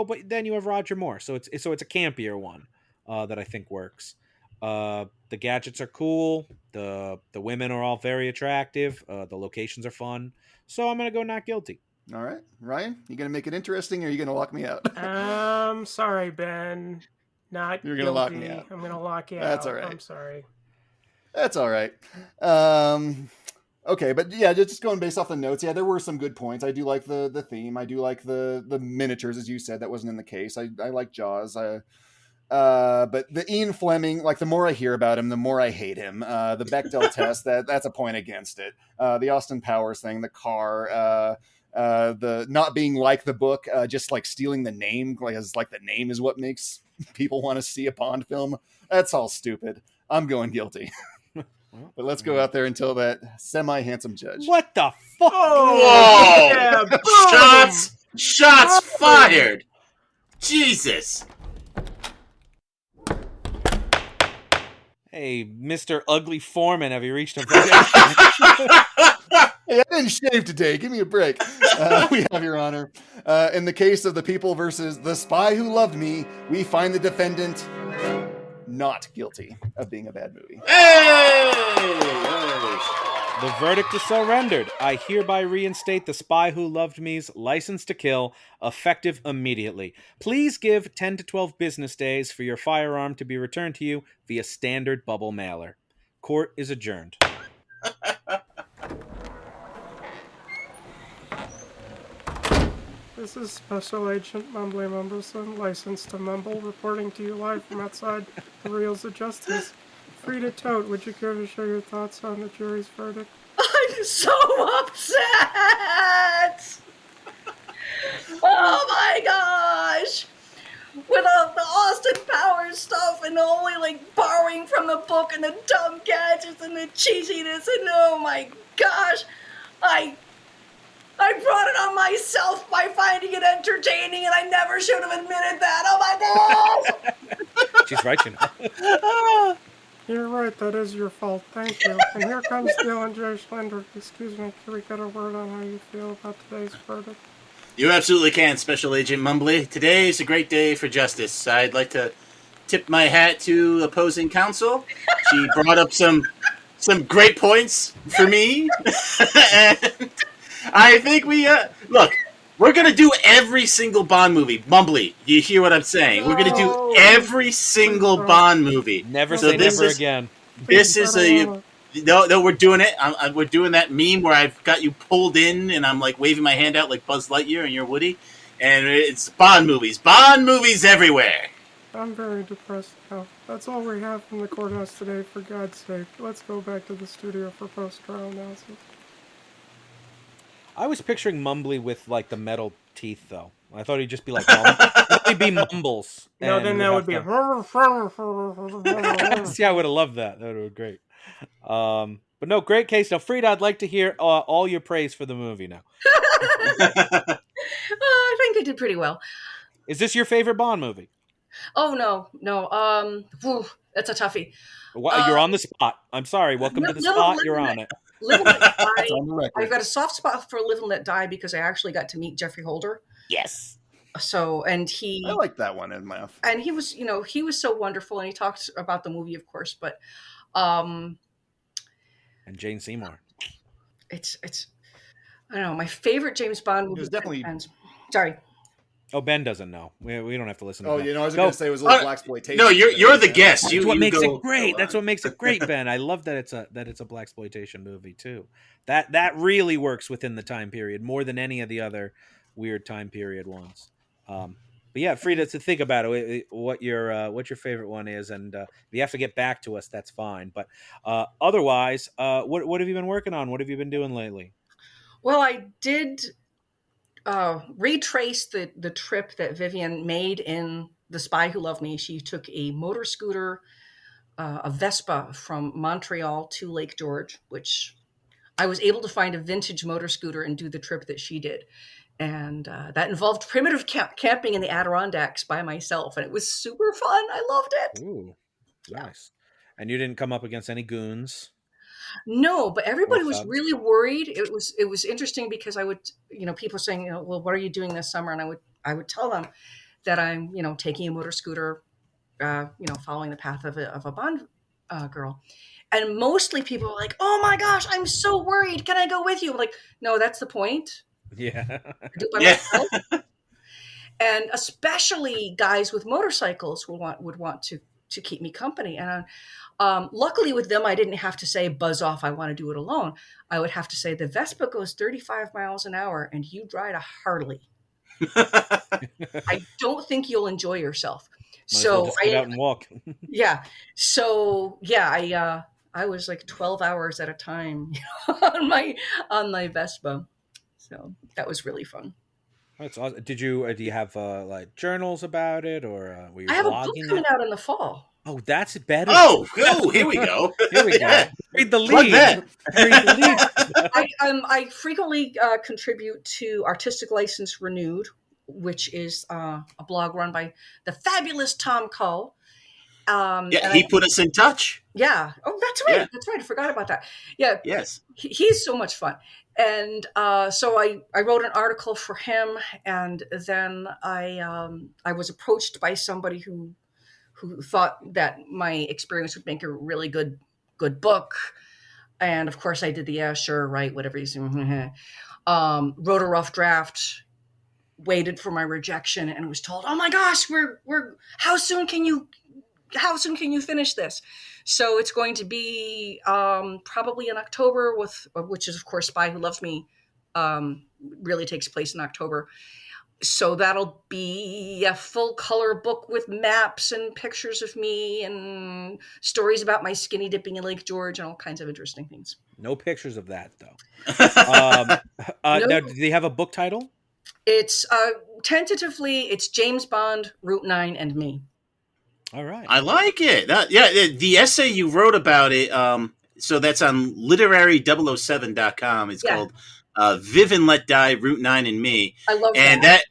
but then you have Roger Moore, so it's a campier one that I think works. The gadgets are cool. The women are all very attractive. The locations are fun. So I'm gonna go not guilty. All right, Ryan, you gonna make it interesting, or are you gonna lock me out? Sorry, Ben. Not You're gonna lock me guilty. out. I'm gonna lock you out. That's all right. I'm sorry. That's all right. Okay, but yeah, just going based off the notes, yeah, there were some good points. I do like the theme. I do like the miniatures, as you said. That wasn't in the case. I like Jaws. But the Ian Fleming, like, the more I hear about him, the more I hate him. The Bechdel test, that's a point against it. The Austin Powers thing, the car, the not being like the book, just like stealing the name, like the name is what makes people want to see a Bond film. That's all stupid. I'm going guilty. But let's go out there and tell that semi-handsome judge. What the fuck? Whoa! Yeah, Shots fired! Jesus! Hey, Mr. Ugly Foreman, have you reached him? Hey, I didn't shave today. Give me a break. We have, Your Honor. In the case of The People versus The Spy Who Loved Me, we find the defendant not guilty of being a bad movie. Hey! The verdict is so rendered. I hereby reinstate The Spy Who Loved Me's license to kill, effective immediately. Please give 10 to 12 business days for your firearm to be returned to you via standard bubble mailer. Court is adjourned. This is Special Agent Mumbly Mumbleson, licensed to mumble, reporting to you live from outside the Reels of Justice. Frieda Toth, would you care to share your thoughts on the jury's verdict? I'm so upset! Oh my gosh! With all the Austin Powers stuff and only like borrowing from the book and the dumb gadgets and the cheesiness and oh my gosh, I brought it on myself by finding it entertaining and I never should have admitted that. Oh my gosh! She's right, you know. You're right, that is your fault. Thank you. And here comes Dylan J. Schlender. Excuse me, can we get a word on how you feel about today's verdict? You absolutely can, Special Agent Mumbly. Today is a great day for justice. I'd like to tip my hat to opposing counsel. She brought up some great points for me. And I think we, look, we're going to do every single Bond movie. Mumbly, you hear what I'm saying? We're going to do every single Bond movie. Never say never again. This is a... No, we're doing it. We're doing that meme where I've got you pulled in and I'm like waving my hand out like Buzz Lightyear and you're Woody. And it's Bond movies. Bond movies everywhere. I'm very depressed now. That's all we have from the courthouse today, for God's sake. Let's go back to the studio for post-trial analysis. I was picturing Mumbly with like the metal teeth, though. I thought he'd just be like, he'd be Mumbles. No, then that would be... See, I would have loved that. That would have been great. But no, great case. Now, Frieda, I'd like to hear all your praise for the movie now. I think I did pretty well. Is this your favorite Bond movie? Oh, no. That's a toughie. You're on the spot. I'm sorry. Welcome to the spot. You're on it. Live and Let Die. On the record. I've got a soft spot for Live and Let Die because I actually got to meet Jeffrey Holder. Yes. So, and he... I like that one in my mouth. And he was, he was so wonderful, and he talked about the movie, of course, but... and Jane Seymour. It's I don't know, my favorite James Bond movie. It was definitely... Sorry. Oh, Ben doesn't know. We don't have to listen to that. I was going to say it was a little blaxploitation. No, you're the guest. That's what makes it great. That's what makes it great, Ben. I love that it's a blaxploitation movie too. That really works within the time period more than any of the other weird time period ones. But yeah, Frieda, to think about it, what your favorite one is, and if you have to get back to us, that's fine. But otherwise, what have you been working on? What have you been doing lately? Well, I did retrace the trip that Vivian made in The Spy Who Loved Me. She took a motor scooter, a Vespa, from Montreal to Lake George, which I was able to find a vintage motor scooter and do the trip that she did. And that involved primitive camping in the Adirondacks by myself. And it was super fun. I loved it. Ooh, nice. And you didn't come up against any goons? No, but everybody was thugs? really worried. It was interesting because I would, people saying, well, what are you doing this summer? And I would tell them that I'm, taking a motor scooter, following the path of a Bond girl. And mostly people were like, oh my gosh, I'm so worried. Can I go with you? I'm like, no, that's the point. Yeah. I do it by myself. And especially guys with motorcycles would want to keep me company. And luckily with them, I didn't have to say, buzz off, I want to do it alone. I would have to say, the Vespa goes 35 miles an hour and you ride a Harley. I don't think you'll enjoy yourself. Might as well just get out and walk. Yeah. So yeah, I was like 12 hours at a time on my Vespa. So that was really fun. That's awesome. Do you have like journals about it, or were you I have a blogging book coming out in the fall. Oh, that's better. Oh, here we go. Here we go. Yeah. Read the Plug lead. that. Read the lead. I frequently contribute to Artistic License Renewed, which is a blog run by the fabulous Tom Cull. He put us in touch. Yeah. Oh, that's right. Yeah. That's right. I forgot about that. Yeah. Yes. He's so much fun. And so I wrote an article for him, and then I was approached by somebody who thought that my experience would make a really good book. And of course I did the sure, right, whatever you say. Wrote a rough draft, waited for my rejection, and was told, oh my gosh, we're how soon can you finish this? So it's going to be probably in October, which is of course Spy Who Loves Me really takes place in October. So that'll be a full color book with maps and pictures of me and stories about my skinny dipping in Lake George and all kinds of interesting things. No pictures of that though. No. Now, do they have a book title? It's tentatively it's James Bond, Route 9, and me. All right. I like it. The essay you wrote about it, so that's on literary007.com. It's called Viv and Let Die, Route 9 and Me. I love and that.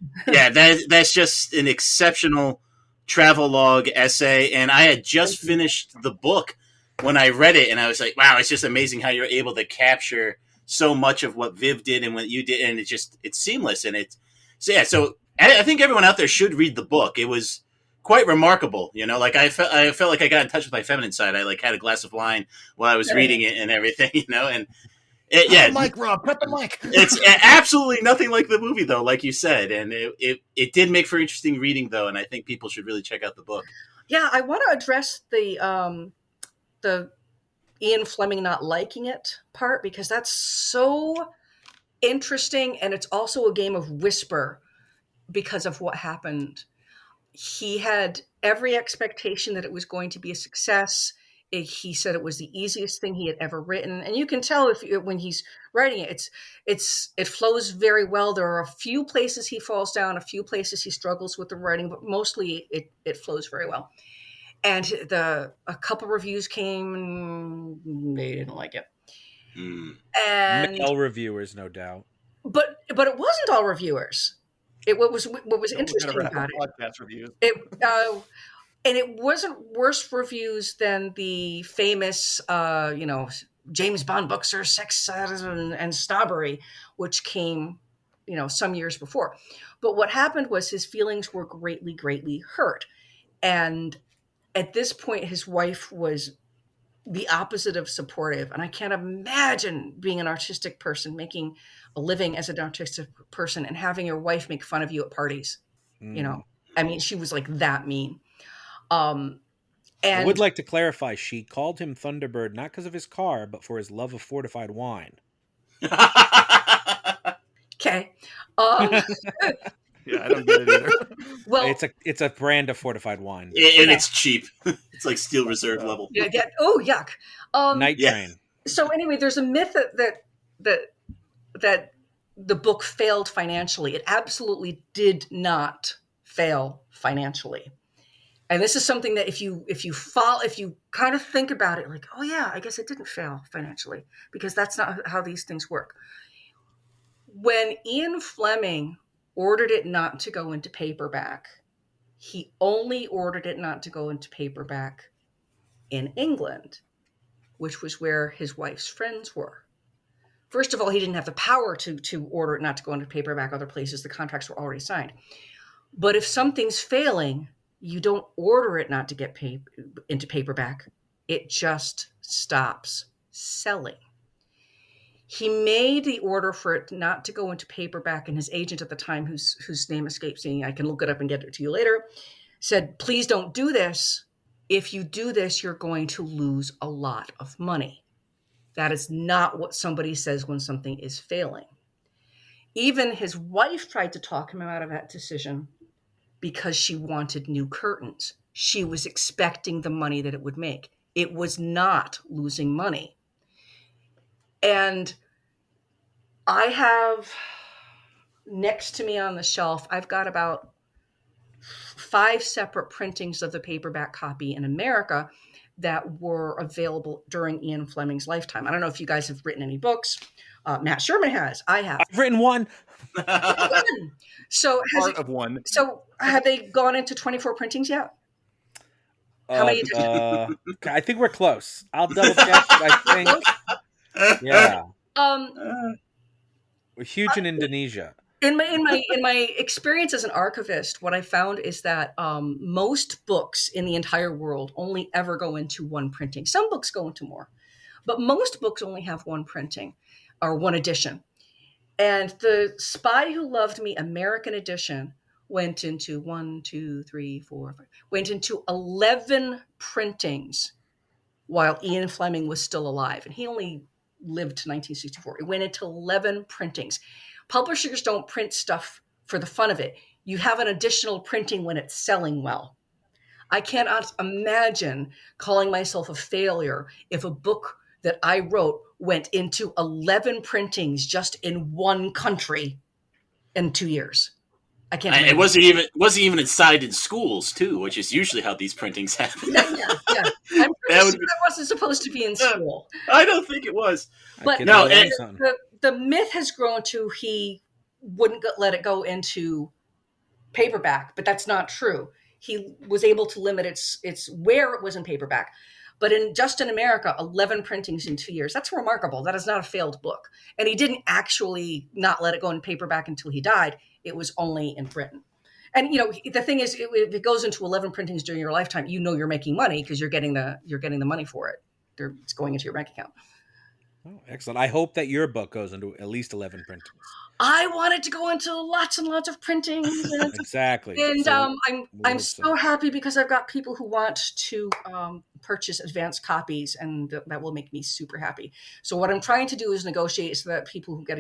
That's just an exceptional travelogue essay. And I had just finished the book when I read it, and I was like, wow, it's just amazing how you're able to capture so much of what Viv did and what you did, and it's seamless. And so I think everyone out there should read the book. It was quite remarkable, like I felt like I got in touch with my feminine side. I like had a glass of wine while I was reading it and everything, and cut the mic, Rob, cut the mic. It's absolutely nothing like the movie though, like you said, and it did make for interesting reading though, and I think people should really check out the book. Yeah, I want to address the Ian Fleming not liking it part, because that's so interesting, and it's also a game of whisper because of what happened. He had every expectation that it was going to be a success. He said it was the easiest thing he had ever written, and you can tell when he's writing it, it flows very well. There are a few places he falls down, a few places he struggles with the writing, but mostly it flows very well. And a couple reviews came, and they didn't like it. And male reviewers, no doubt. But it wasn't all reviewers. What was interesting about it. Podcast reviews. And it wasn't worse reviews than the famous, James Bond books are sex and snobbery, which came, some years before. But what happened was his feelings were greatly, greatly hurt. And at this point, his wife was the opposite of supportive. And I can't imagine being an artistic person, making a living as an artistic person, and having your wife make fun of you at parties. I mean, she was like that mean. And I would like to clarify, she called him Thunderbird not because of his car, but for his love of fortified wine. Okay. Yeah, I don't get it either. Well, it's a brand of fortified wine. And it's cheap. It's like Steel Reserve level. yeah. Oh, yuck. Night Train. So anyway, there's a myth that the book failed financially. It absolutely did not fail financially. And this is something that if you kind of think about it, like, oh yeah, I guess it didn't fail financially, because that's not how these things work. When Ian Fleming ordered it not to go into paperback, he only ordered it not to go into paperback in England, which was where his wife's friends were. First of all, he didn't have the power to order it not to go into paperback other places. The contracts were already signed. But if something's failing, you don't order it not to get into paperback. It just stops selling. He made the order for it not to go into paperback, and his agent at the time, whose name escapes me, I can look it up and get it to you later, said, please don't do this. If you do this, you're going to lose a lot of money. That is not what somebody says when something is failing. Even his wife tried to talk him out of that decision because she wanted new curtains. She was expecting the money that it would make. It was not losing money. And I have next to me on the shelf, I've got about 5 separate printings of the paperback copy in America that were available during Ian Fleming's lifetime. I don't know if you guys have written any books. Matt Sherman has. I have. I've written one. So Part of one. So have they gone into 24 printings yet? How many editions? I think we're close. I'll double check. I think. Yeah. We're huge in Indonesia. In my experience as an archivist, what I found is that most books in the entire world only ever go into one printing. Some books go into more, but most books only have one printing or one edition. And the Spy Who Loved Me American edition went into 11 printings while Ian Fleming was still alive. And he only lived to 1964. It went into 11 printings. Publishers don't print stuff for the fun of it. You have an additional printing when it's selling well. I cannot imagine calling myself a failure if a book that I wrote went into 11 printings just in one country in 2 years. I can't. And it wasn't even inside in schools too, which is usually how these printings happen. Yeah. I'm pretty sure that wasn't supposed to be in school. I don't think it was. But no, the myth has grown to he wouldn't let it go into paperback, but that's not true. He was able to limit its where it was in paperback. But in America, 11 printings in 2 years. That's remarkable. That is not a failed book. And he didn't actually not let it go in paperback until he died. It was only in Britain. And the thing is, if it goes into 11 printings during your lifetime, you're making money because you're getting the money for it. It's going into your bank account. Oh, excellent. I hope that your book goes into at least 11 printings. I wanted to go into lots and lots of printings. Exactly. And I'm so happy because I've got people who want to purchase advanced copies, and that will make me super happy. So what I'm trying to do is negotiate so that people who get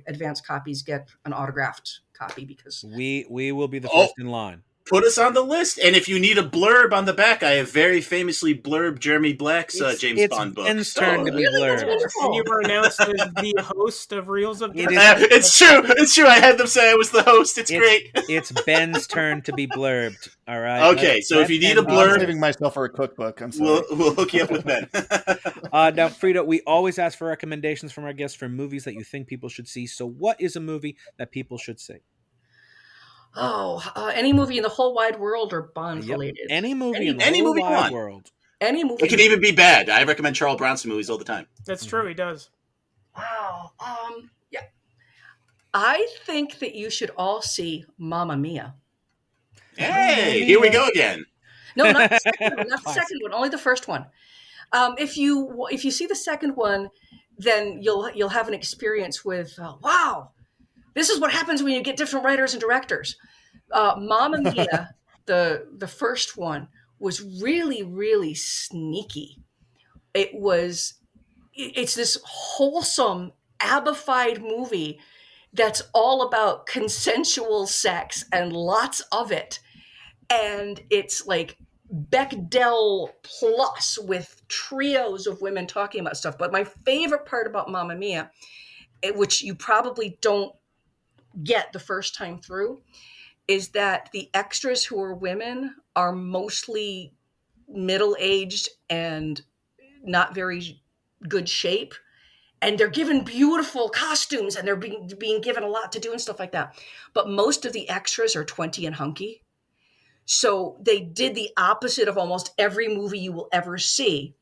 advanced copies get an autographed copy, because we will be the first in line. Put us on the list. And if you need a blurb on the back, I have very famously blurbed Jeremy Black's James Bond book. It's Ben's turn to be blurbed. And you were announced as the host of Reels of Justice. It's true. It's true. I had them say I was the host. It's great. It's Ben's turn to be blurbed. All right. Okay, so if you need a blurb, I'm saving myself for a cookbook. I'm sorry. We'll hook you up with Ben. Now, Frieda, we always ask for recommendations from our guests for movies that you think people should see. So what is a movie that people should see? Any movie in the whole wide world or Bond related? Any movie in the whole wide world. Any movie. It can even be bad. I recommend Charles Bronson movies all the time. That's true. He does. Wow. Yeah. I think that you should all see Mamma Mia. Hey, here we go again. No, not the second one. Not the second one. Only the first one. If you see the second one, then you'll have an experience with wow. This is what happens when you get different writers and directors. Mamma Mia, the first one, was really, really sneaky. It's this wholesome, ABBA-fied movie that's all about consensual sex and lots of it. And it's like Bechdel plus with trios of women talking about stuff. But my favorite part about Mamma Mia which you probably don't get the first time through, is that the extras who are women are mostly middle-aged and not very good shape, and they're given beautiful costumes, and they're being given a lot to do and stuff like that. But most of the extras are 20 and hunky. So they did the opposite of almost every movie you will ever see,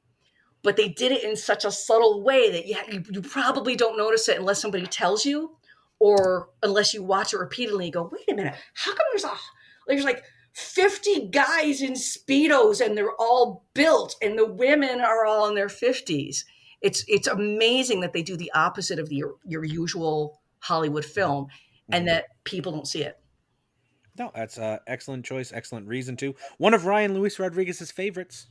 but they did it in such a subtle way that you probably don't notice it unless somebody tells you, or unless you watch it repeatedly and go, wait a minute, how come there's like 50 guys in Speedos and they're all built and the women are all in their 50s? It's amazing that they do the opposite of your usual Hollywood film, and that people don't see it. No, that's an excellent choice, excellent reason to. One of Ryan Luis Rodriguez's favorites.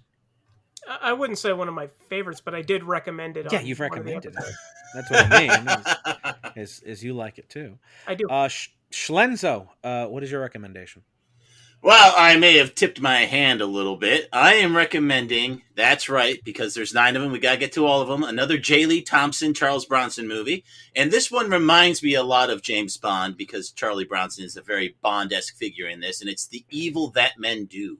I wouldn't say one of my favorites, but I did recommend it. Yeah, you've recommended it. That's what I mean. Is you like it too? I do. Schlenzo, what is your recommendation? Well, I may have tipped my hand a little bit. I am recommending, that's right, because there's 9 of them. We got to get to all of them. Another J. Lee Thompson, Charles Bronson movie. And this one reminds me a lot of James Bond because Charlie Bronson is a very Bond-esque figure in this, and it's The Evil That Men Do.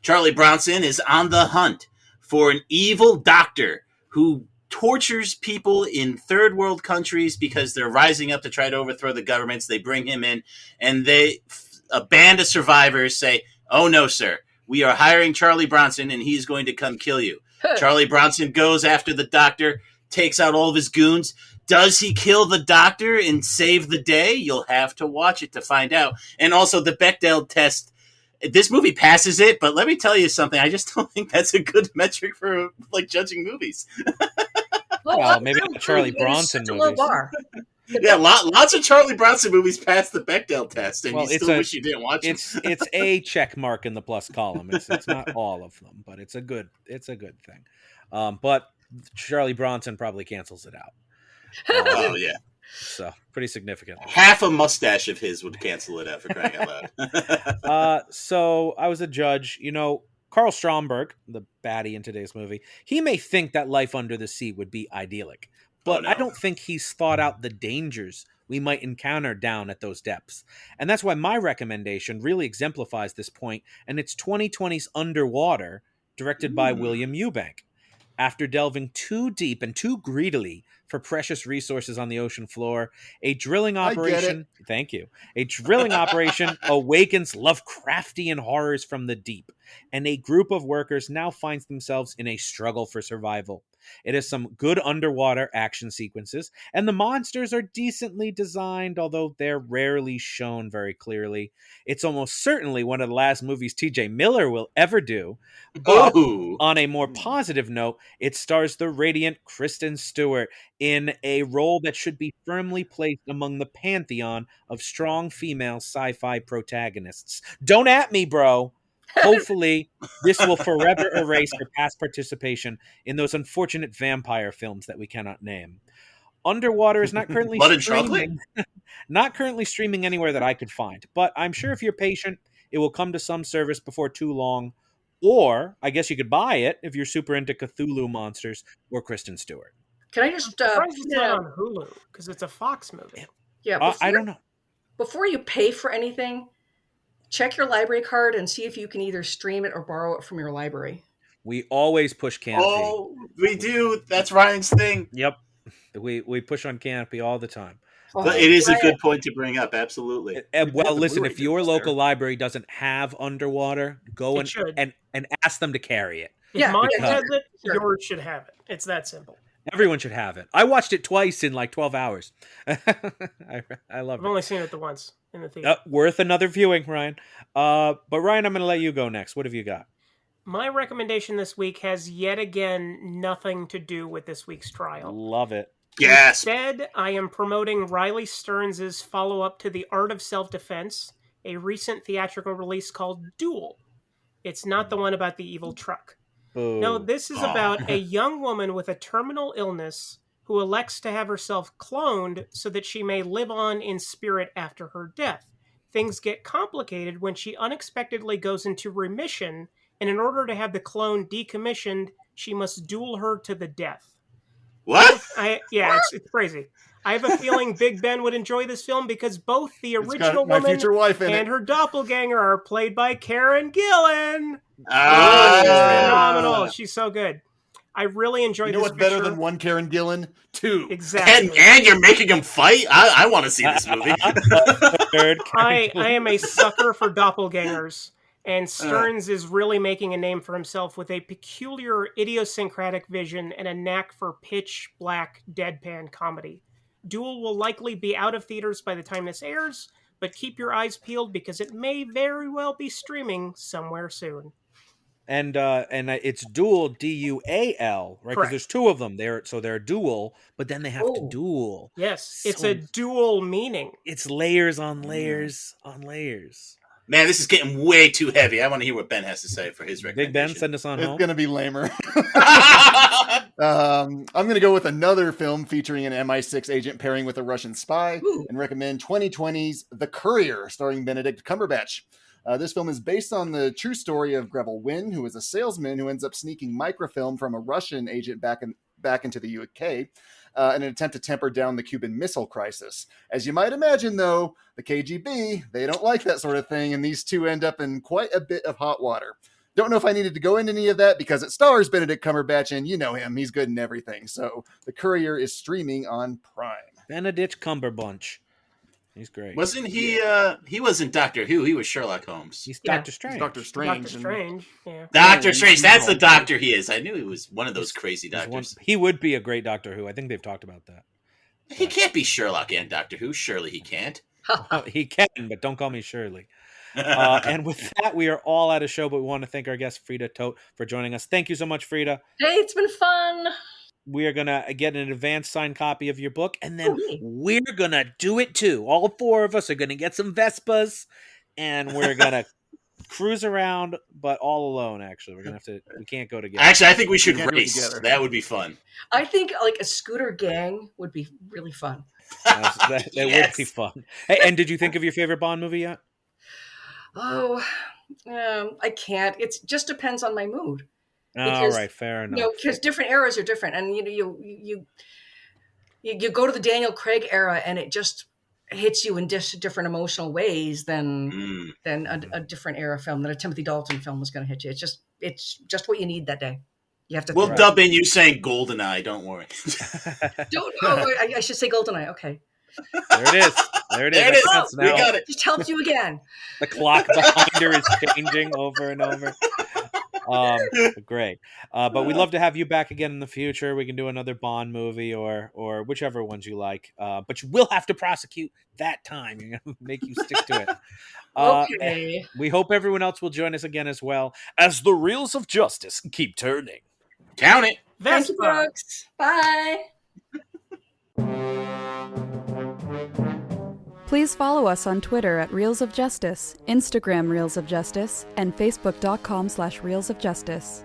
Charlie Bronson is on the hunt for an evil doctor who tortures people in third world countries because they're rising up to try to overthrow the governments. They bring him in, and a band of survivors say, "Oh no, sir, we are hiring Charlie Bronson and he's going to come kill you." Charlie Bronson goes after the doctor, takes out all of his goons. Does he kill the doctor and save the day? You'll have to watch it to find out. And also the Bechdel test. This movie passes it, but let me tell you something. I just don't think that's a good metric for judging movies. Well, maybe not Charlie Bronson movies. Yeah, lots of Charlie Bronson movies pass the Bechdel test, and you still wish you didn't watch them. It's a check mark in the plus column. It's not all of them, but it's a good thing. But Charlie Bronson probably cancels it out. Oh yeah, so pretty significant. Half a mustache of his would cancel it out, for crying out loud. So I was a judge. Carl Stromberg, the baddie in today's movie, he may think that life under the sea would be idyllic. But I don't think he's thought out the dangers we might encounter down at those depths. And that's why my recommendation really exemplifies this point, and it's 2020's Underwater, directed by William Eubank. After delving too deep and too greedily for precious resources on the ocean floor, a drilling operation awakens Lovecraftian horrors from the deep, and a group of workers now finds themselves in a struggle for survival. It has some good underwater action sequences, and the monsters are decently designed, although they're rarely shown very clearly. It's almost certainly one of the last movies T.J. Miller will ever do. But on a more positive note, it stars the radiant Kristen Stewart in a role that should be firmly placed among the pantheon of strong female sci-fi protagonists. Don't at me, bro. Hopefully, this will forever erase her past participation in those unfortunate vampire films that we cannot name. Underwater is not currently streaming anywhere that I could find, but I'm sure if you're patient, it will come to some service before too long. Or I guess you could buy it if you're super into Cthulhu monsters or Kristen Stewart. Can I just it's not on Hulu because it's a Fox movie? Yeah, I don't know. Before you pay for anything, check your library card and see if you can either stream it or borrow it from your library. We always push Canopy. Oh, we do. That's Ryan's thing. Yep. We push on Canopy all the time. But it is a good point to bring up. Absolutely. Well, listen, if your local library doesn't have Underwater, go and ask them to carry it. If mine has it, yours should have it. It's that simple. Everyone should have it. I watched it twice in like 12 hours. I love it. I've only seen it the once in the theater. Worth another viewing, Ryan. But Ryan, I'm going to let you go next. What have you got? My recommendation this week has yet again nothing to do with this week's trial. Love it. Yes. Instead, I am promoting Riley Stearns' follow-up to The Art of Self-Defense, a recent theatrical release called Duel. It's not the one about the evil truck. Boo. No, this is about a young woman with a terminal illness who elects to have herself cloned so that she may live on in spirit after her death. Things get complicated when she unexpectedly goes into remission, and in order to have the clone decommissioned, she must duel her to the death. What? It's crazy. I have a feeling Big Ben would enjoy this film because both the original my woman future wife in and it. her doppelganger are played by Karen Gillan. Ah. She's phenomenal. She's so good. I really enjoyed You know this what's better picture. than one Karen Gillan? Two. Exactly. And you're making them fight? I want to see this movie. I am a sucker for doppelgangers, and Stearns is really making a name for himself with a peculiar idiosyncratic vision and a knack for pitch black deadpan comedy. Duel will likely be out of theaters by the time this airs, but keep your eyes peeled because it may very well be streaming somewhere soon. And it's dual, D-U-A-L, right? Because Correct. there's two of them. They're dual, but then they have to duel. Yes, it's So a dual meaning. It's layers on layers on layers. Man, this is getting way too heavy. I want to hear what Ben has to say for his Big recommendation. Ben, send us on It's home. going to be lamer. I'm going to go with another film featuring an MI6 agent pairing with a Russian spy and recommend 2020's The Courier, starring Benedict Cumberbatch. This film is based on the true story of Greville Wynn, who is a salesman who ends up sneaking microfilm from a Russian agent back into the UK in an attempt to temper down the Cuban Missile Crisis. As you might imagine, though, the KGB, they don't like that sort of thing, and these two end up in quite a bit of hot water. Don't know if I needed to go into any of that because it stars Benedict Cumberbatch, and you know him. He's good in everything. So The Courier is streaming on Prime. Benedict Cumberbunch. He's great. Wasn't he? He wasn't Doctor Who. He was Sherlock Holmes. He's Doctor Strange. Doctor Strange. Doctor Strange. Yeah. Doctor Strange. That's the doctor he is. I knew he was one of those crazy doctors. He would be a great Doctor Who. I think they've talked about that. He can't be Sherlock and Doctor Who. Surely he can't. He can, but don't call me Shirley. And with that, we are all out of show, but we want to thank our guest, Frieda Toth, for joining us. Thank you so much, Frieda. Hey, it's been fun. We are going to get an advanced signed copy of your book, and then we're going to do it too. All four of us are going to get some Vespas, and we're going to cruise around, but all alone, actually. We're going to have to, we can't go together. Actually, I think we should race. That would be fun. I think like a scooter gang would be really fun. That would be fun. Hey, and did you think of your favorite Bond movie yet? Oh, I can't. It just depends on my mood. All right, fair enough. Because different eras are different, and you go to the Daniel Craig era, and it just hits you in different emotional ways than a different era film, than a Timothy Dalton film was going to hit you. It's just what you need that day. You have to. We'll dub in you saying "GoldenEye." Don't worry. I should say GoldenEye. Okay. There it is. There it is. Oh, we got it. Just helped you again. The clock behind her is changing over and over. Great. But we'd love to have you back again in the future. We can do another Bond movie or whichever ones you like. But you will have to prosecute that time. You're going to make you stick to it. Okay. We hope everyone else will join us again as well as the Reels of Justice keep turning. Count it. Thank you, folks. Bye. Please follow us on Twitter at Reels of Justice, Instagram Reels of Justice, and Facebook.com/Reels of Justice.